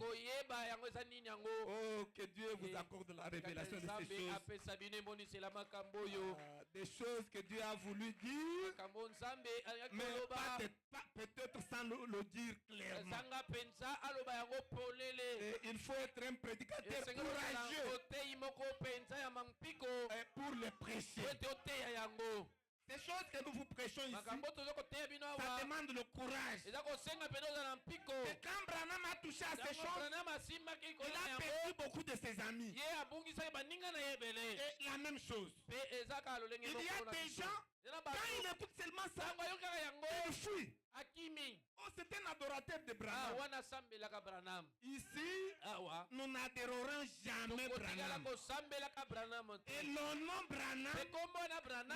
Oh, que Dieu vous accorde la révélation de ces choses. Des choses que Dieu a voulu dire, mais peut-être sans le dire clairement. Et il faut être un prédicateur courageux pour le prêcher. Ces choses que nous vous prêchons ici, ça demande le courage. Et quand Branham a touché à ces choses, il a perdu beaucoup de ses amis. Et la même chose. Il y a des gens, quand ils écoutent seulement ça, ils fuient. Oh, c'est un adorateur de Branham. Ici, nous n'adorerons jamais Branham. Et le nom Branham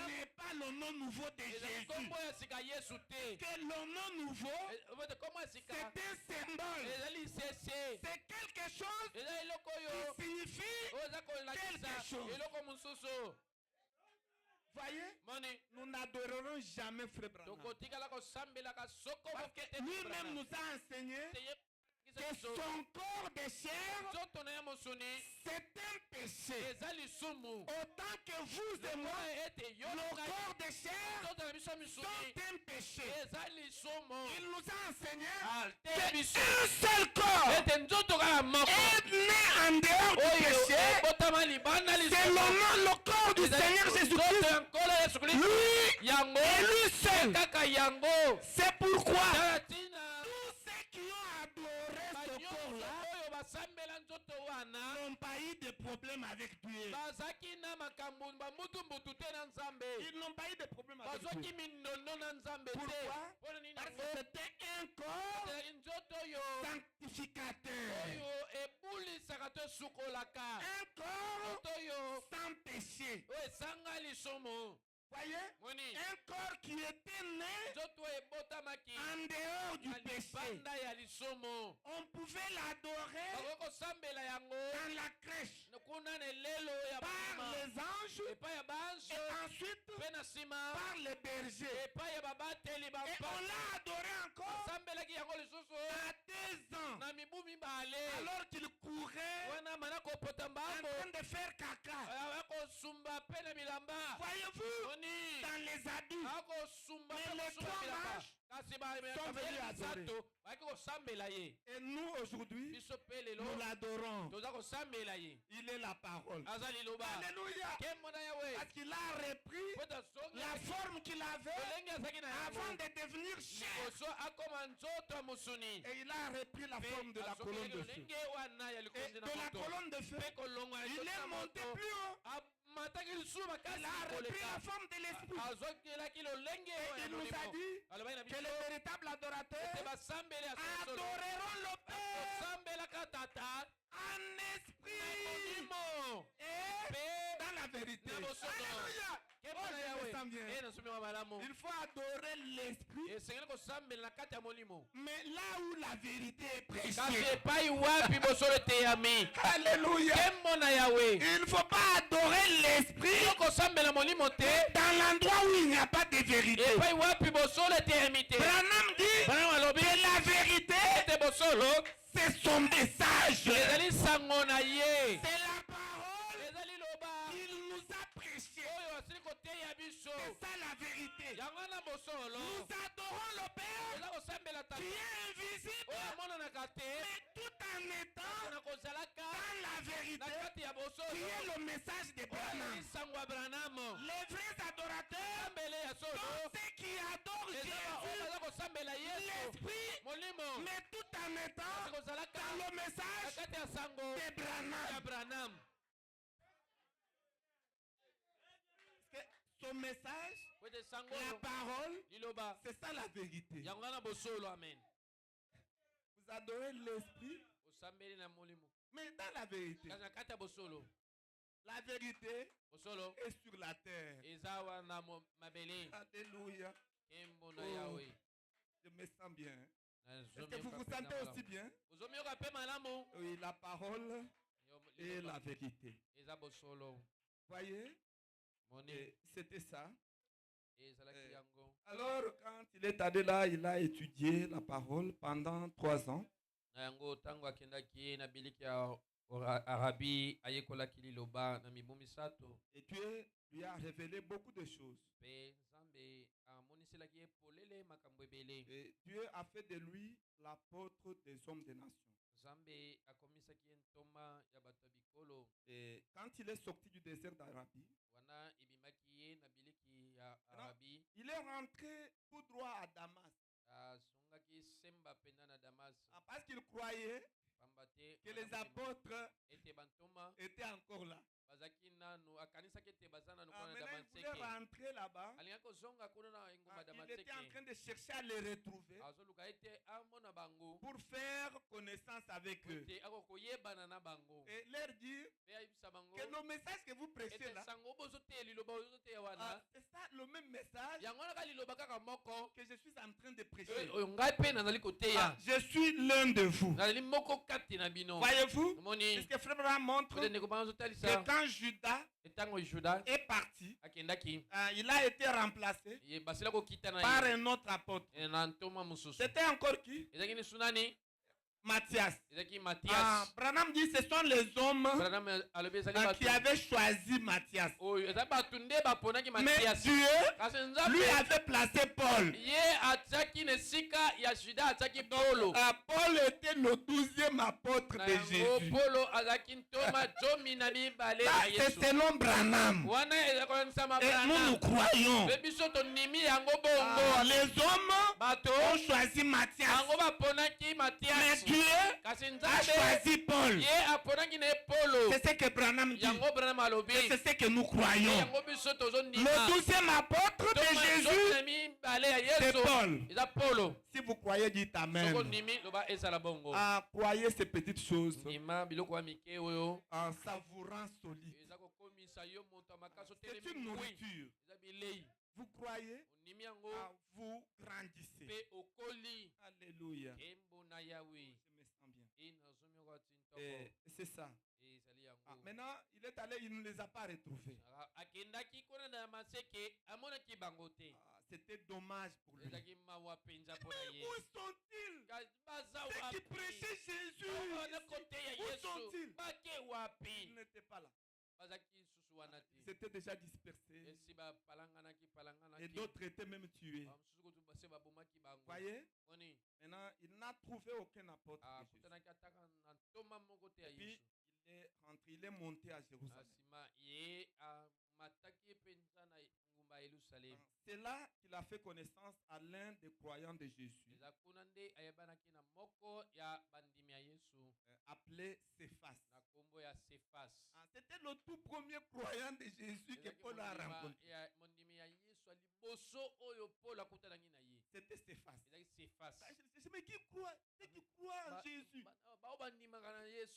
n'est pas le nom nouveau de Jésus. Que le nom nouveau, c'est un symbole. C'est quelque chose qui signifie quelque chose. Voyez, nous n'adorerons jamais Frère Branham. Lui-même nous a enseigné que son corps de chair, c'est un péché. Autant que vous et moi, nos corps de chair sont un péché. Il nous a enseigné qu'un seul corps est né en dehors du péché. C'est le corps du Seigneur Jésus-Christ. Lui et lui seul. C'est pourquoi tous ceux qui ont adoré ce corps-là n'ont pas eu de problème avec Dieu. Ils n'ont pas eu de problème avec Dieu. Pourquoi? Parce que c'était un corps sanctificateur. Un corps sans péché. Voyez, un corps qui était né en dehors du péché. On pouvait l'adorer dans la crèche par les anges et ensuite par les bergers. Et on l'a adoré encore à 2 ans alors qu'il courait en train de faire caca. Voyez-vous, dans les adultes, mais les 3 marches sont venus adorer. Et nous aujourd'hui, nous l'adorons. Il est la parole. Alléluia. Parce qu'il a repris la forme qu'il avait avant de devenir chair. Et il a repris la forme de la colonne de feu. Et de la colonne de feu, il est monté plus haut. Il a repris la forme de l'esprit. Et il nous a dit que les véritables adorateurs adoreront le Père en esprit et dans la vérité. Alléluia. Il faut adorer l'esprit, mais là où la vérité est prêchée. Alléluia. Il ne faut pas adorer l'esprit dans l'endroit où il n'y a pas de vérité. Branham dit que la vérité, c'est son message. C'est la parole qu'il nous a prêchée. C'est ça la vérité. Nous adorons le Père qui est invisible, mais tout en étant dans la vérité qui est le message de Branham. Les vrais adorateurs sont ceux qui adorent Dieu mais tout en étant dans le message de Branham. Son message, la parole, c'est ça la vérité. Vous adorez l'esprit, mais dans la vérité, la vérité est sur la terre. Alléluia. Oh, je me sens bien. Est-ce que vous vous sentez aussi bien? Oui, la parole et la vérité. Voyez? C'était ça. Alors, quand il est allé là, il a étudié la parole pendant 3 ans. Et Dieu lui a révélé beaucoup de choses. Et Dieu a fait de lui l'apôtre des hommes des nations. Et quand il est sorti du désert d'Arabie, il est rentré tout droit à Damas. Parce qu'il croyait que les apôtres étaient encore là. Maintenant, il voulait rentrer là-bas. Il était en train de chercher à les retrouver pour faire connaissance avec eux et leur dire que le message que vous prêchez là, c'est ça le même message que je suis en train de prêcher. Je suis l'un de vous. Voyez-vous, ce que Frère Branham montre, que quand Judas est parti, il a été remplacé par un autre apôtre. C'était encore qui? Matthias. Branham dit que ce sont les hommes qui avaient choisi Matthias. Mais Dieu lui avait placé Paul. Paul était le 12e apôtre de Jésus. C'est selon Branham. Et nous croyons. Les hommes ont choisi Matthias. Mais Dieu a choisi Paul. C'est ce que Branham dit. Et c'est ce que nous croyons. Le 12e apôtre de Jésus, c'est Paul. Si vous croyez, dites Amen. Croyez ces petites choses en savourant solide. C'est une nourriture. Vous croyez, vous grandissez. Alléluia. Je me sens bien. C'est ça. Maintenant, il est allé, il ne les a pas retrouvés. C'était dommage pour lui. Mais où sont-ils? Ceux qui prêchaient Jésus, où sont-ils? Ils n'étaient pas là. Ils étaient déjà dispersés. Et d'autres étaient même tués. Voyez? Maintenant, il n'a trouvé aucun apôtre. Et puis, il est monté à Jérusalem. C'est là qu'il a fait connaissance à l'un des croyants de Jésus, appelé Céphas. C'était le tout premier croyant de Jésus que Paul a rencontré. C'était Céphas. Mais qui croit? Ceux qui croient en Jésus.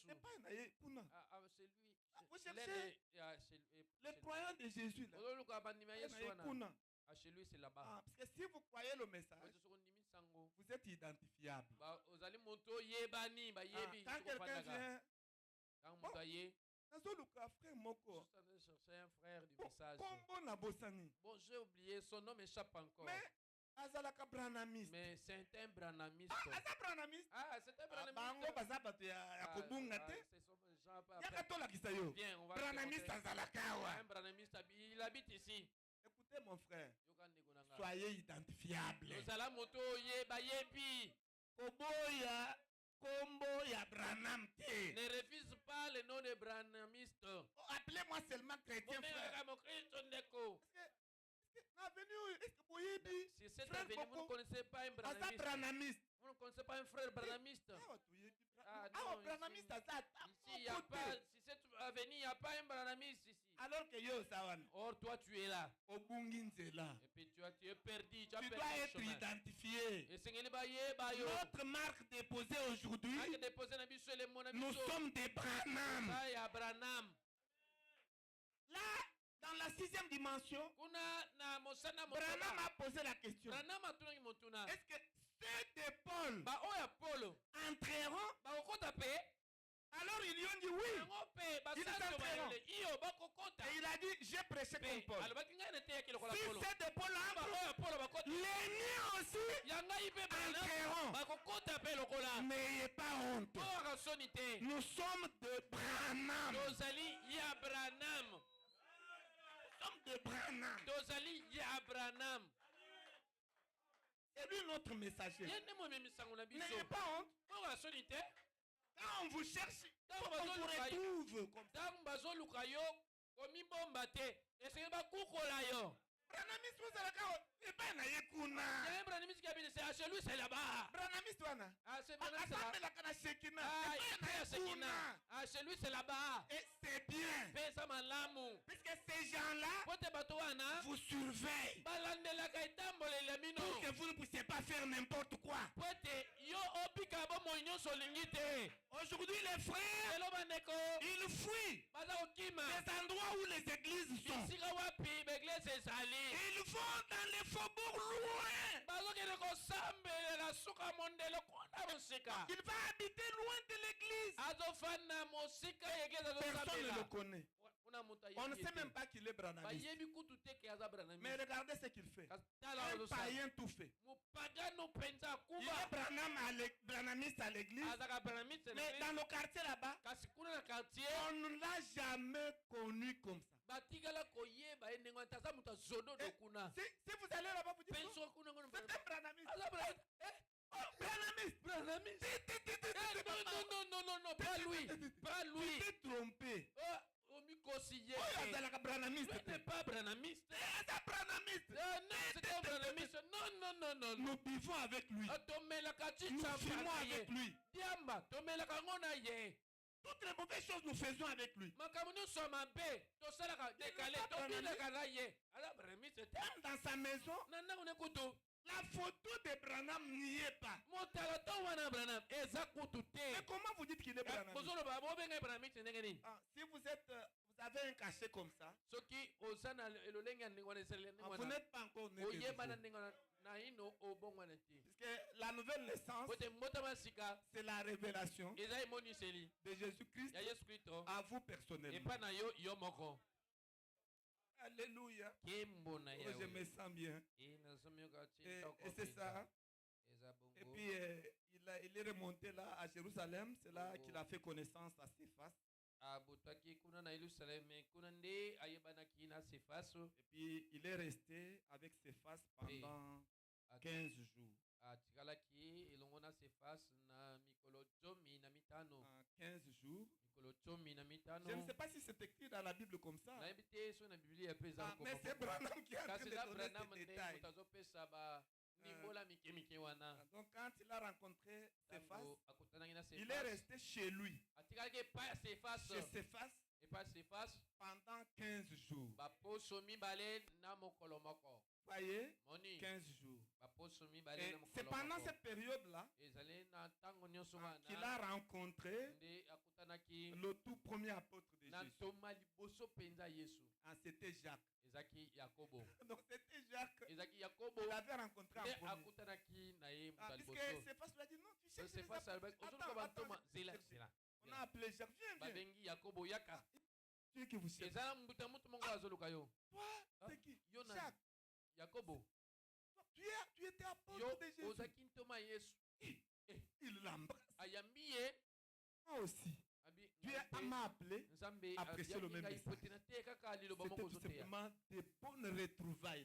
C'est pas vous cherchez les croyants de Jésus là. Chez lui, c'est là-bas. Parce que si vous croyez le message, vous êtes identifiable. Quand quelqu'un vient, bon, j'ai oublié, son nom m'échappe encore. Mais c'est un branamiste. C'est un branamiste. C'est un branamiste. Viens, on va un branamiste, il habite ici. Écoutez mon frère, soyez identifiable. Ne refuse pas le nom de branamiste. Appelez-moi seulement chrétien, frère. est-ce que vous avez Si cette avenue, vous ne connaissez pas un branamiste. Vous ne connaissez pas un frère branamiste. Ah non, ici, il n'y a pas, si cette avenue, il n'y a pas un branamiste ici. Alors que yo, or toi tu es là. Et puis tu es perdu. Tu dois être identifié. Notre marque déposée aujourd'hui, nous sommes des Branham. Là, dans la 6e dimension, Branham a posé la question. Est-ce que ceux de Paul entreront? Alors ils lui ont dit oui. Ils entreront. Et il a dit, j'ai prêché comme Paul. Si c'est de Paul entre, les miens aussi entreront. N'ayez pas honte. Nous sommes de Branham. Nous sommes de Branham. C'est lui notre messager. N'ayez pas honte. Quand on vous cherche, on vous retrouve comme ça. Branamiste wazalaka epana yekuna. Branamiste kabine c'est chez lui c'est là-bas. Branamiste wana. Ah c'est Branamiste là. Atamela kana Shekina. Ah Shekina. Ah chez lui c'est là-bas. Et c'est bien. Pesa malamu. Puisque ces gens-là vous surveillent. Pour que vous ne puissiez pas faire n'importe quoi. Aujourd'hui les frères, ils fuient les endroits où les églises sont. Ils vont dans les faubourgs loin. Il va habiter loin de l'église. Personne ne le connaît. On ne sait même pas qu'il est branamiste. Mais regardez ce qu'il fait. Un païen tout fait. Il est branamiste à l'église. Mais dans le quartier là-bas, on ne l'a jamais connu comme ça. Si vous allez là-bas, vous dites c'est un branamiste. Branamiste. Non, pas lui. Tu t'es trompé. N'est pas branamiste. Non. Nous vivons avec lui. Nous vivons avec lui. Toutes les mauvaises choses nous faisons avec lui. Même dans sa maison, la photo de Branham n'y est pas. Mais comment vous dites qu'il est Branham? Si vous avez un cachet comme ça, vous n'êtes pas encore né de nouveau. Puisque la nouvelle naissance, c'est la révélation de Jésus-Christ à vous personnellement. Alléluia. Oh, je me sens bien. Et c'est ça. Et puis il est remonté là à Jérusalem. C'est là qu'il a fait connaissance à Céphas. Et puis il est resté avec Céphas pendant 15 jours. 15 jours. Je ne sais pas si c'est écrit dans la Bible comme ça. Mais c'est Branham qui a en train de donner ces détails. Donc quand il a rencontré Céphas, il est resté chez lui. Chez Céphas pendant 15 jours. Voyez, 15 jours. Et c'est pendant cette période-là qu'il a rencontré le tout premier apôtre de Jésus. C'était Jacques. Donc c'était Jacques. Il avait rencontré en premier. Puisque Céphas lui a dit non, tu cherches les apôtres. Attends. On a appelé Jacques. Viens. Tu es qui vous cherchez? Toi, c'est qui? Jacques. Tu étais apôtre de Jésus. Il l'embrasse. Moi aussi. Tu m'as appelé à prêcher le même message. C'était tout simplement des bonnes retrouvailles.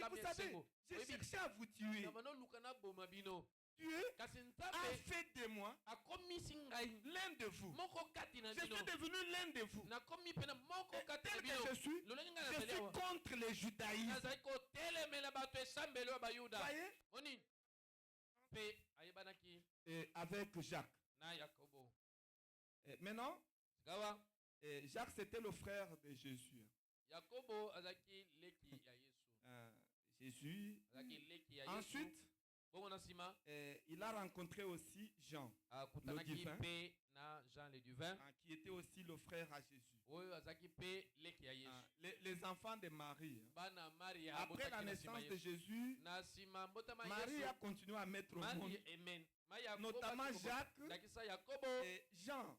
Vous savez, j'ai cherché à vous tuer. Dieu a fait de moi l'un de vous. Je suis devenu l'un de vous. Et tel que je suis contre le judaïsme. Voyez? Et avec Jacques. Et maintenant, Jacques c'était le frère de Jésus. Jésus. Ensuite, il a rencontré aussi Jean, le divin, qui était aussi le frère à Jésus. Les enfants de Marie. Après la naissance de Jésus, Marie a continué à mettre au monde, notamment Jacques et Jean,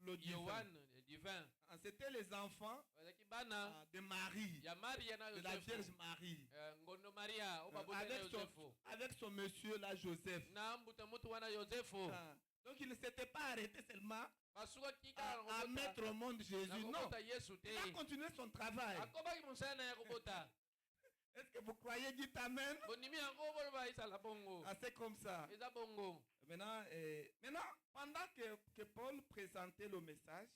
le divin. C'était les enfants de Marie, de la Vierge Marie, avec son monsieur là, Joseph. Donc il ne s'était pas arrêté seulement à mettre au monde Jésus. Non, il a continué son travail. Est-ce que vous croyez? Dites Amen. C'est comme ça. Maintenant, pendant que Paul présentait le message,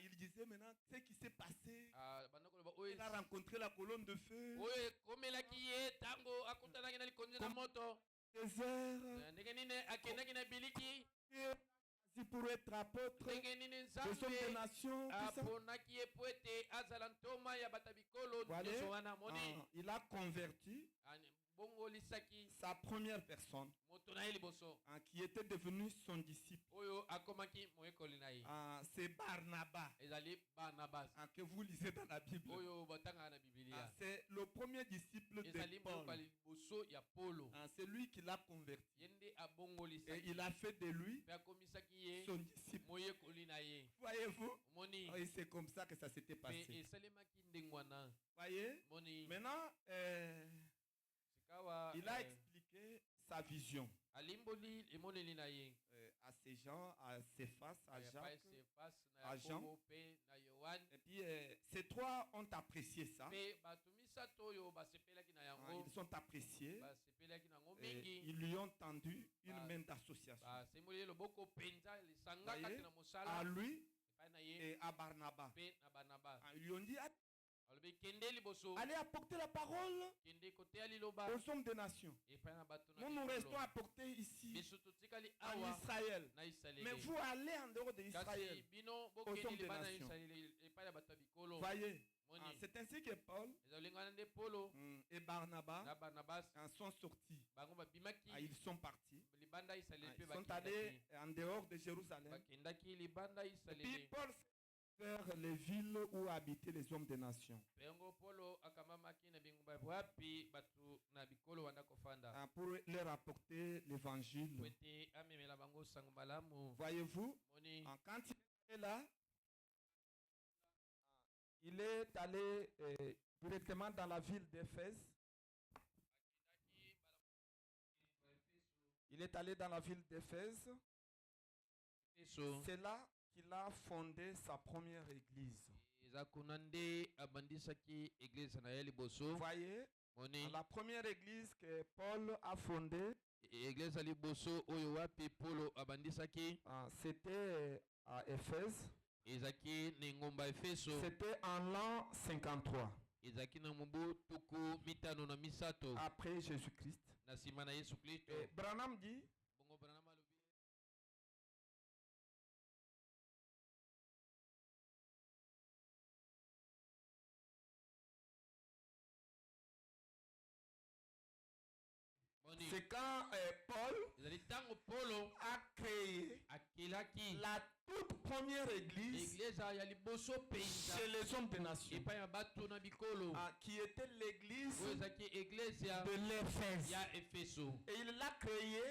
il disait maintenant ce qui s'est passé. Il a rencontré la colonne de feu. Si pour être apôtre, des hommes des nations, il a converti sa première personne qui était devenue son disciple. C'est Barnabas que vous lisez dans la Bible. C'est le premier disciple de Paul. C'est lui qui l'a converti. Et il a fait de lui son disciple. Voyez-vous? Et c'est comme ça que ça s'était passé. Voyez? Maintenant, il a expliqué sa vision à ces gens, à Céphas, à Jacques, à Jean. Et puis ces trois ont apprécié ça. Ils ont apprécié. Et ils lui ont tendu une main d'association. À lui et à Barnabas. Ils lui ont dit allez apporter la parole aux hommes des nations. Nous restons à porter ici en Israël. Mais vous allez en dehors d'Israël aux hommes des nations. Voyez, c'est ainsi que Paul et Barnabas sont sortis. Ils sont partis. Ils sont allés en dehors de Jérusalem. Et puis Paul vers les villes où habitaient les hommes des nations. Pour leur apporter l'évangile. Voyez-vous, quand il est là, il est allé directement dans la ville d'Éphèse. Il est allé dans la ville d'Éphèse. C'est là qu'il a fondé sa première église. Vous voyez, la première église que Paul a fondée, c'était à Éphèse. C'était en l'an 53. Après Jésus-Christ. Branham dit c'est quand Paul a créé la toute première église chez les hommes des nations, qui était l'église de l'Éphèse. Et il l'a créée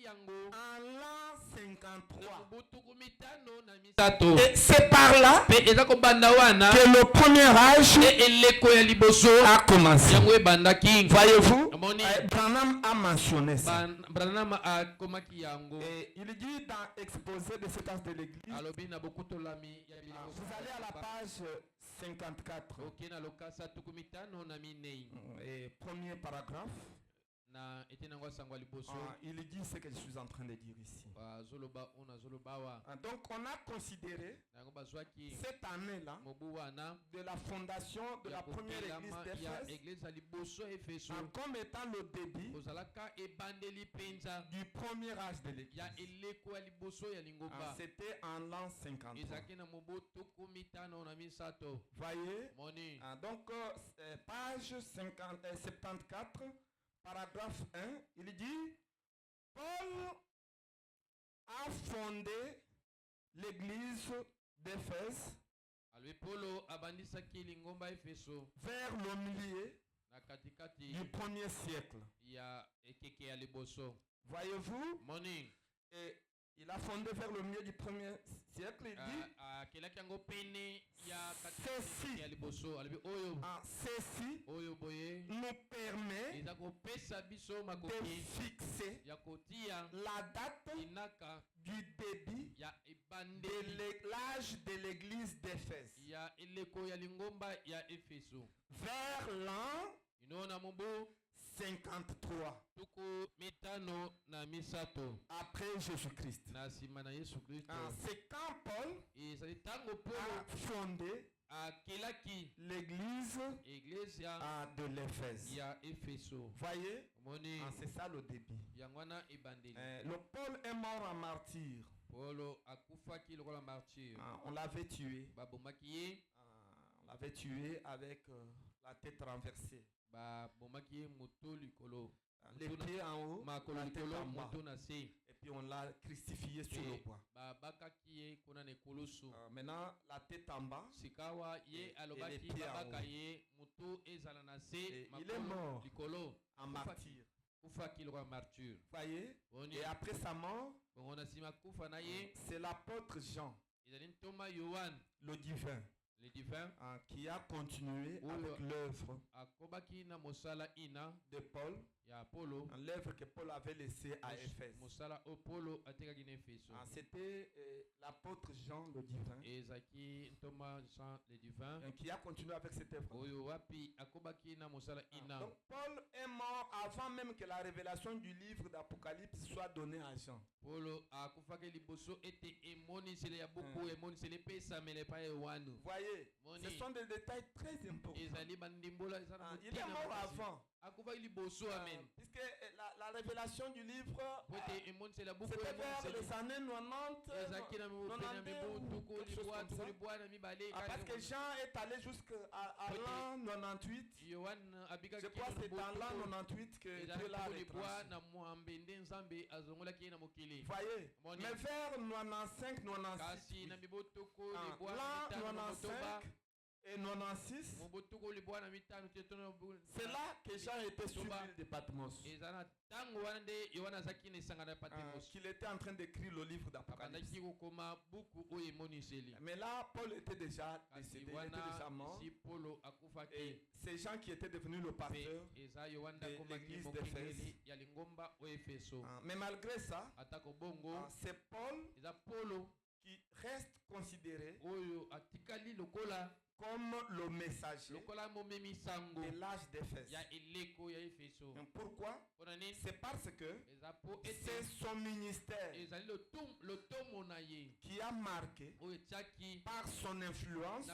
en l'an 53. Et c'est par là que le premier âge a commencé. Voyez-vous, Branham a mentionné ça. Et il dit dans Exposé de cet âge de l'église, vous allez à la page 54. Et premier paragraphe. il dit ce que je suis en train de dire ici. Donc on a considéré cette année-là de la fondation de la première église d'Éphèse comme étant le début du premier âge de l'église. C'était en l'an 53. Voyez, donc page 74, paragraphe 1, il dit Paul a fondé l'église d'Éphèse vers le milieu du premier siècle. Voyez-vous? Et il a fondé vers le milieu du premier siècle. Il dit ceci nous permet de fixer la date du début de l'âge de l'église d'Éphèse vers l'an 53 après Jésus-Christ. C'est quand Paul a fondé l'église de l'Éphèse. Voyez, c'est ça le début. Le Paul est mort en martyr. On l'avait tué. On l'avait tué avec la tête renversée. Les pieds en haut, la tête en bas. Et puis on l'a crucifié sur le bois. Maintenant, la tête en bas et les pieds en haut. Et il est mort en martyr. Voyez? Et après sa mort, c'est l'apôtre Jean, le divin, qui a continué avec l'œuvre de Paul, l'œuvre que Paul avait laissée à Éphèse. C'était l'apôtre Jean le divin qui a continué avec cette œuvre. Donc Paul est mort avant même que la révélation du livre d'Apocalypse soit donnée à Jean. Voyez, ce sont des détails très importants. Il est mort avant. Puisque la révélation du livre c'était vers les années 90, 92, parce que Jean est allé jusqu'à l'an 98. Je crois que c'est dans l'an 98 que Dieu l'a retranché. Voyez, mais vers 95, 96, l'an 95 et 96, c'est là que Jean était sur l'île de Patmos. Qu'il était en train d'écrire le livre d'Apocalypse. Mais là, Paul était déjà décédé, il était déjà mort. Et c'est Jean qui était devenu le pasteur de l'église d'Éphèse. Mais malgré ça, c'est Paul qui reste considéré comme le messager de l'âge d'Éphèse. Pourquoi? C'est parce que c'est son ministère qui a marqué par son influence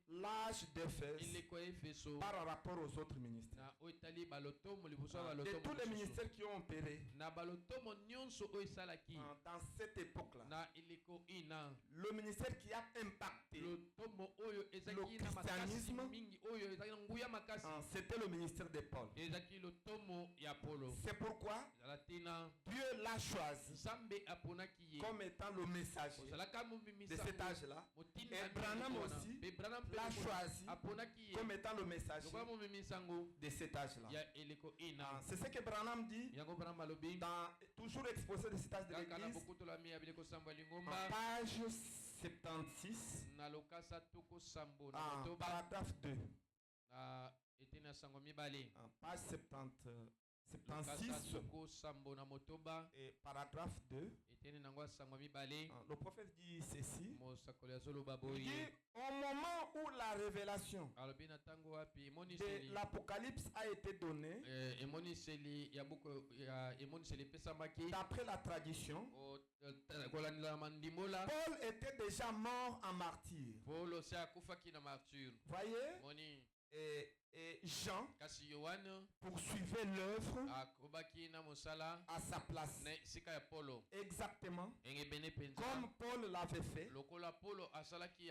l'âge d'Éphèse par rapport aux autres ministères. De tous les ministères qui ont opéré dans cette époque-là, le ministère qui a impacté le christianisme, c'était le ministère de Paul. C'est pourquoi Dieu l'a choisi comme étant le messager de cet âge-là. Et Branham aussi l'a choisi comme étant le messager de cet âge-là. C'est ce que Branham dit dans toujours exposé de cet âge de l'église, page 76, paragraphe 2. Page 76 et paragraphe 2. Le prophète dit ceci. Il dit au moment où la révélation de l'Apocalypse a été donnée, d'après la tradition, Paul était déjà mort en martyr. Voyez? Et Jean poursuivait l'œuvre à sa place. Exactement comme Paul l'avait fait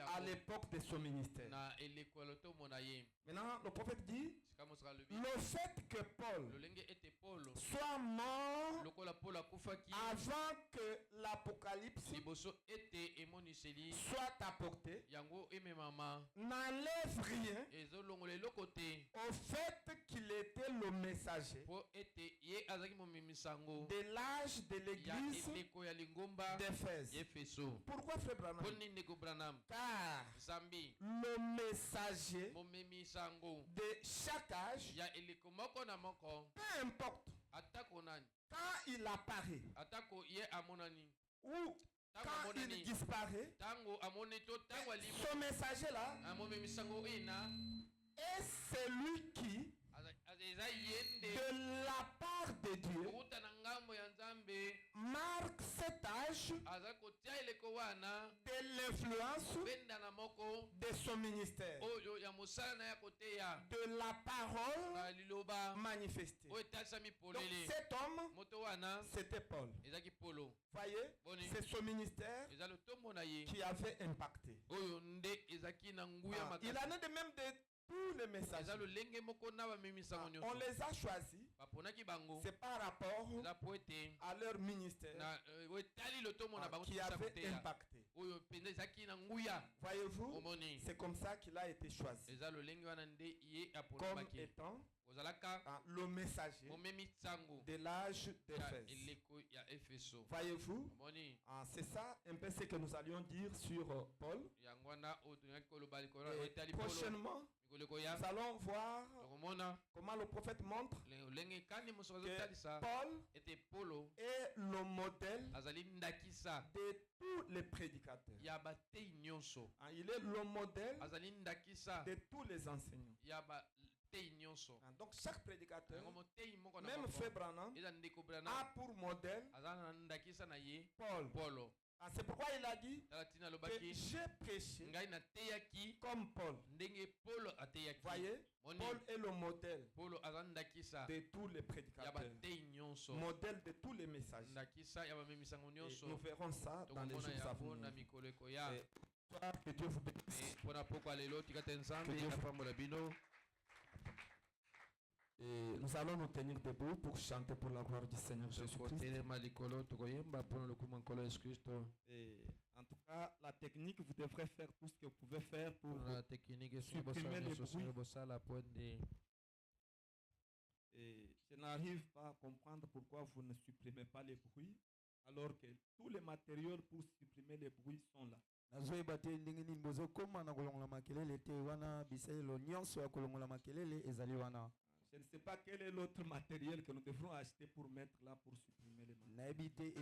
à l'époque de son ministère. Maintenant, le prophète dit, le fait que Paul soit mort avant que l'Apocalypse soit apporté n'enlève rien au fait qu'il était le messager de l'âge de l'église d'Éphèse. Pourquoi, frère Branham? Car le messager de chaque âge, peu importe quand il apparaît ou quand il disparaît, ce messager-là est celui qui, de la part de Dieu, marque cet âge de l'influence de son ministère, de la parole manifestée. Donc cet homme, c'était Paul. Voyez, c'est son ministère qui avait impacté. Il en est de même de tous les messages. On les a choisis. C'est par rapport à leur ministère qui avait impacté. Voyez-vous, c'est comme ça qu'il a été choisi comme étant le messager de l'âge d'Éphèse. Voyez-vous, c'est ça un peu ce que nous allions dire sur Paul. Et prochainement, nous allons voir comment le prophète montre que Paul est le modèle de tous les prédicateurs. Il est le modèle de tous les enseignants. Donc chaque prédicateur, même Frère Branham, a pour modèle Paul. C'est pourquoi il a dit que j'ai prêché comme Paul. Voyez, Paul est le modèle de tous les prédicateurs, modèle de tous les messages. Et nous verrons ça dans les jours à venir. Que Dieu vous bénisse. Et nous allons nous tenir debout pour chanter pour la gloire du Seigneur Jésus-Christ. Et en tout cas, la technique, vous devrez faire tout ce que vous pouvez faire pour supprimer les bruits. Et je n'arrive pas à comprendre pourquoi vous ne supprimez pas les bruits, alors que tous les matériaux pour supprimer les bruits sont là. Je ne sais pas quel est l'autre matériel que nous devrons acheter pour mettre là pour supprimer les matériels.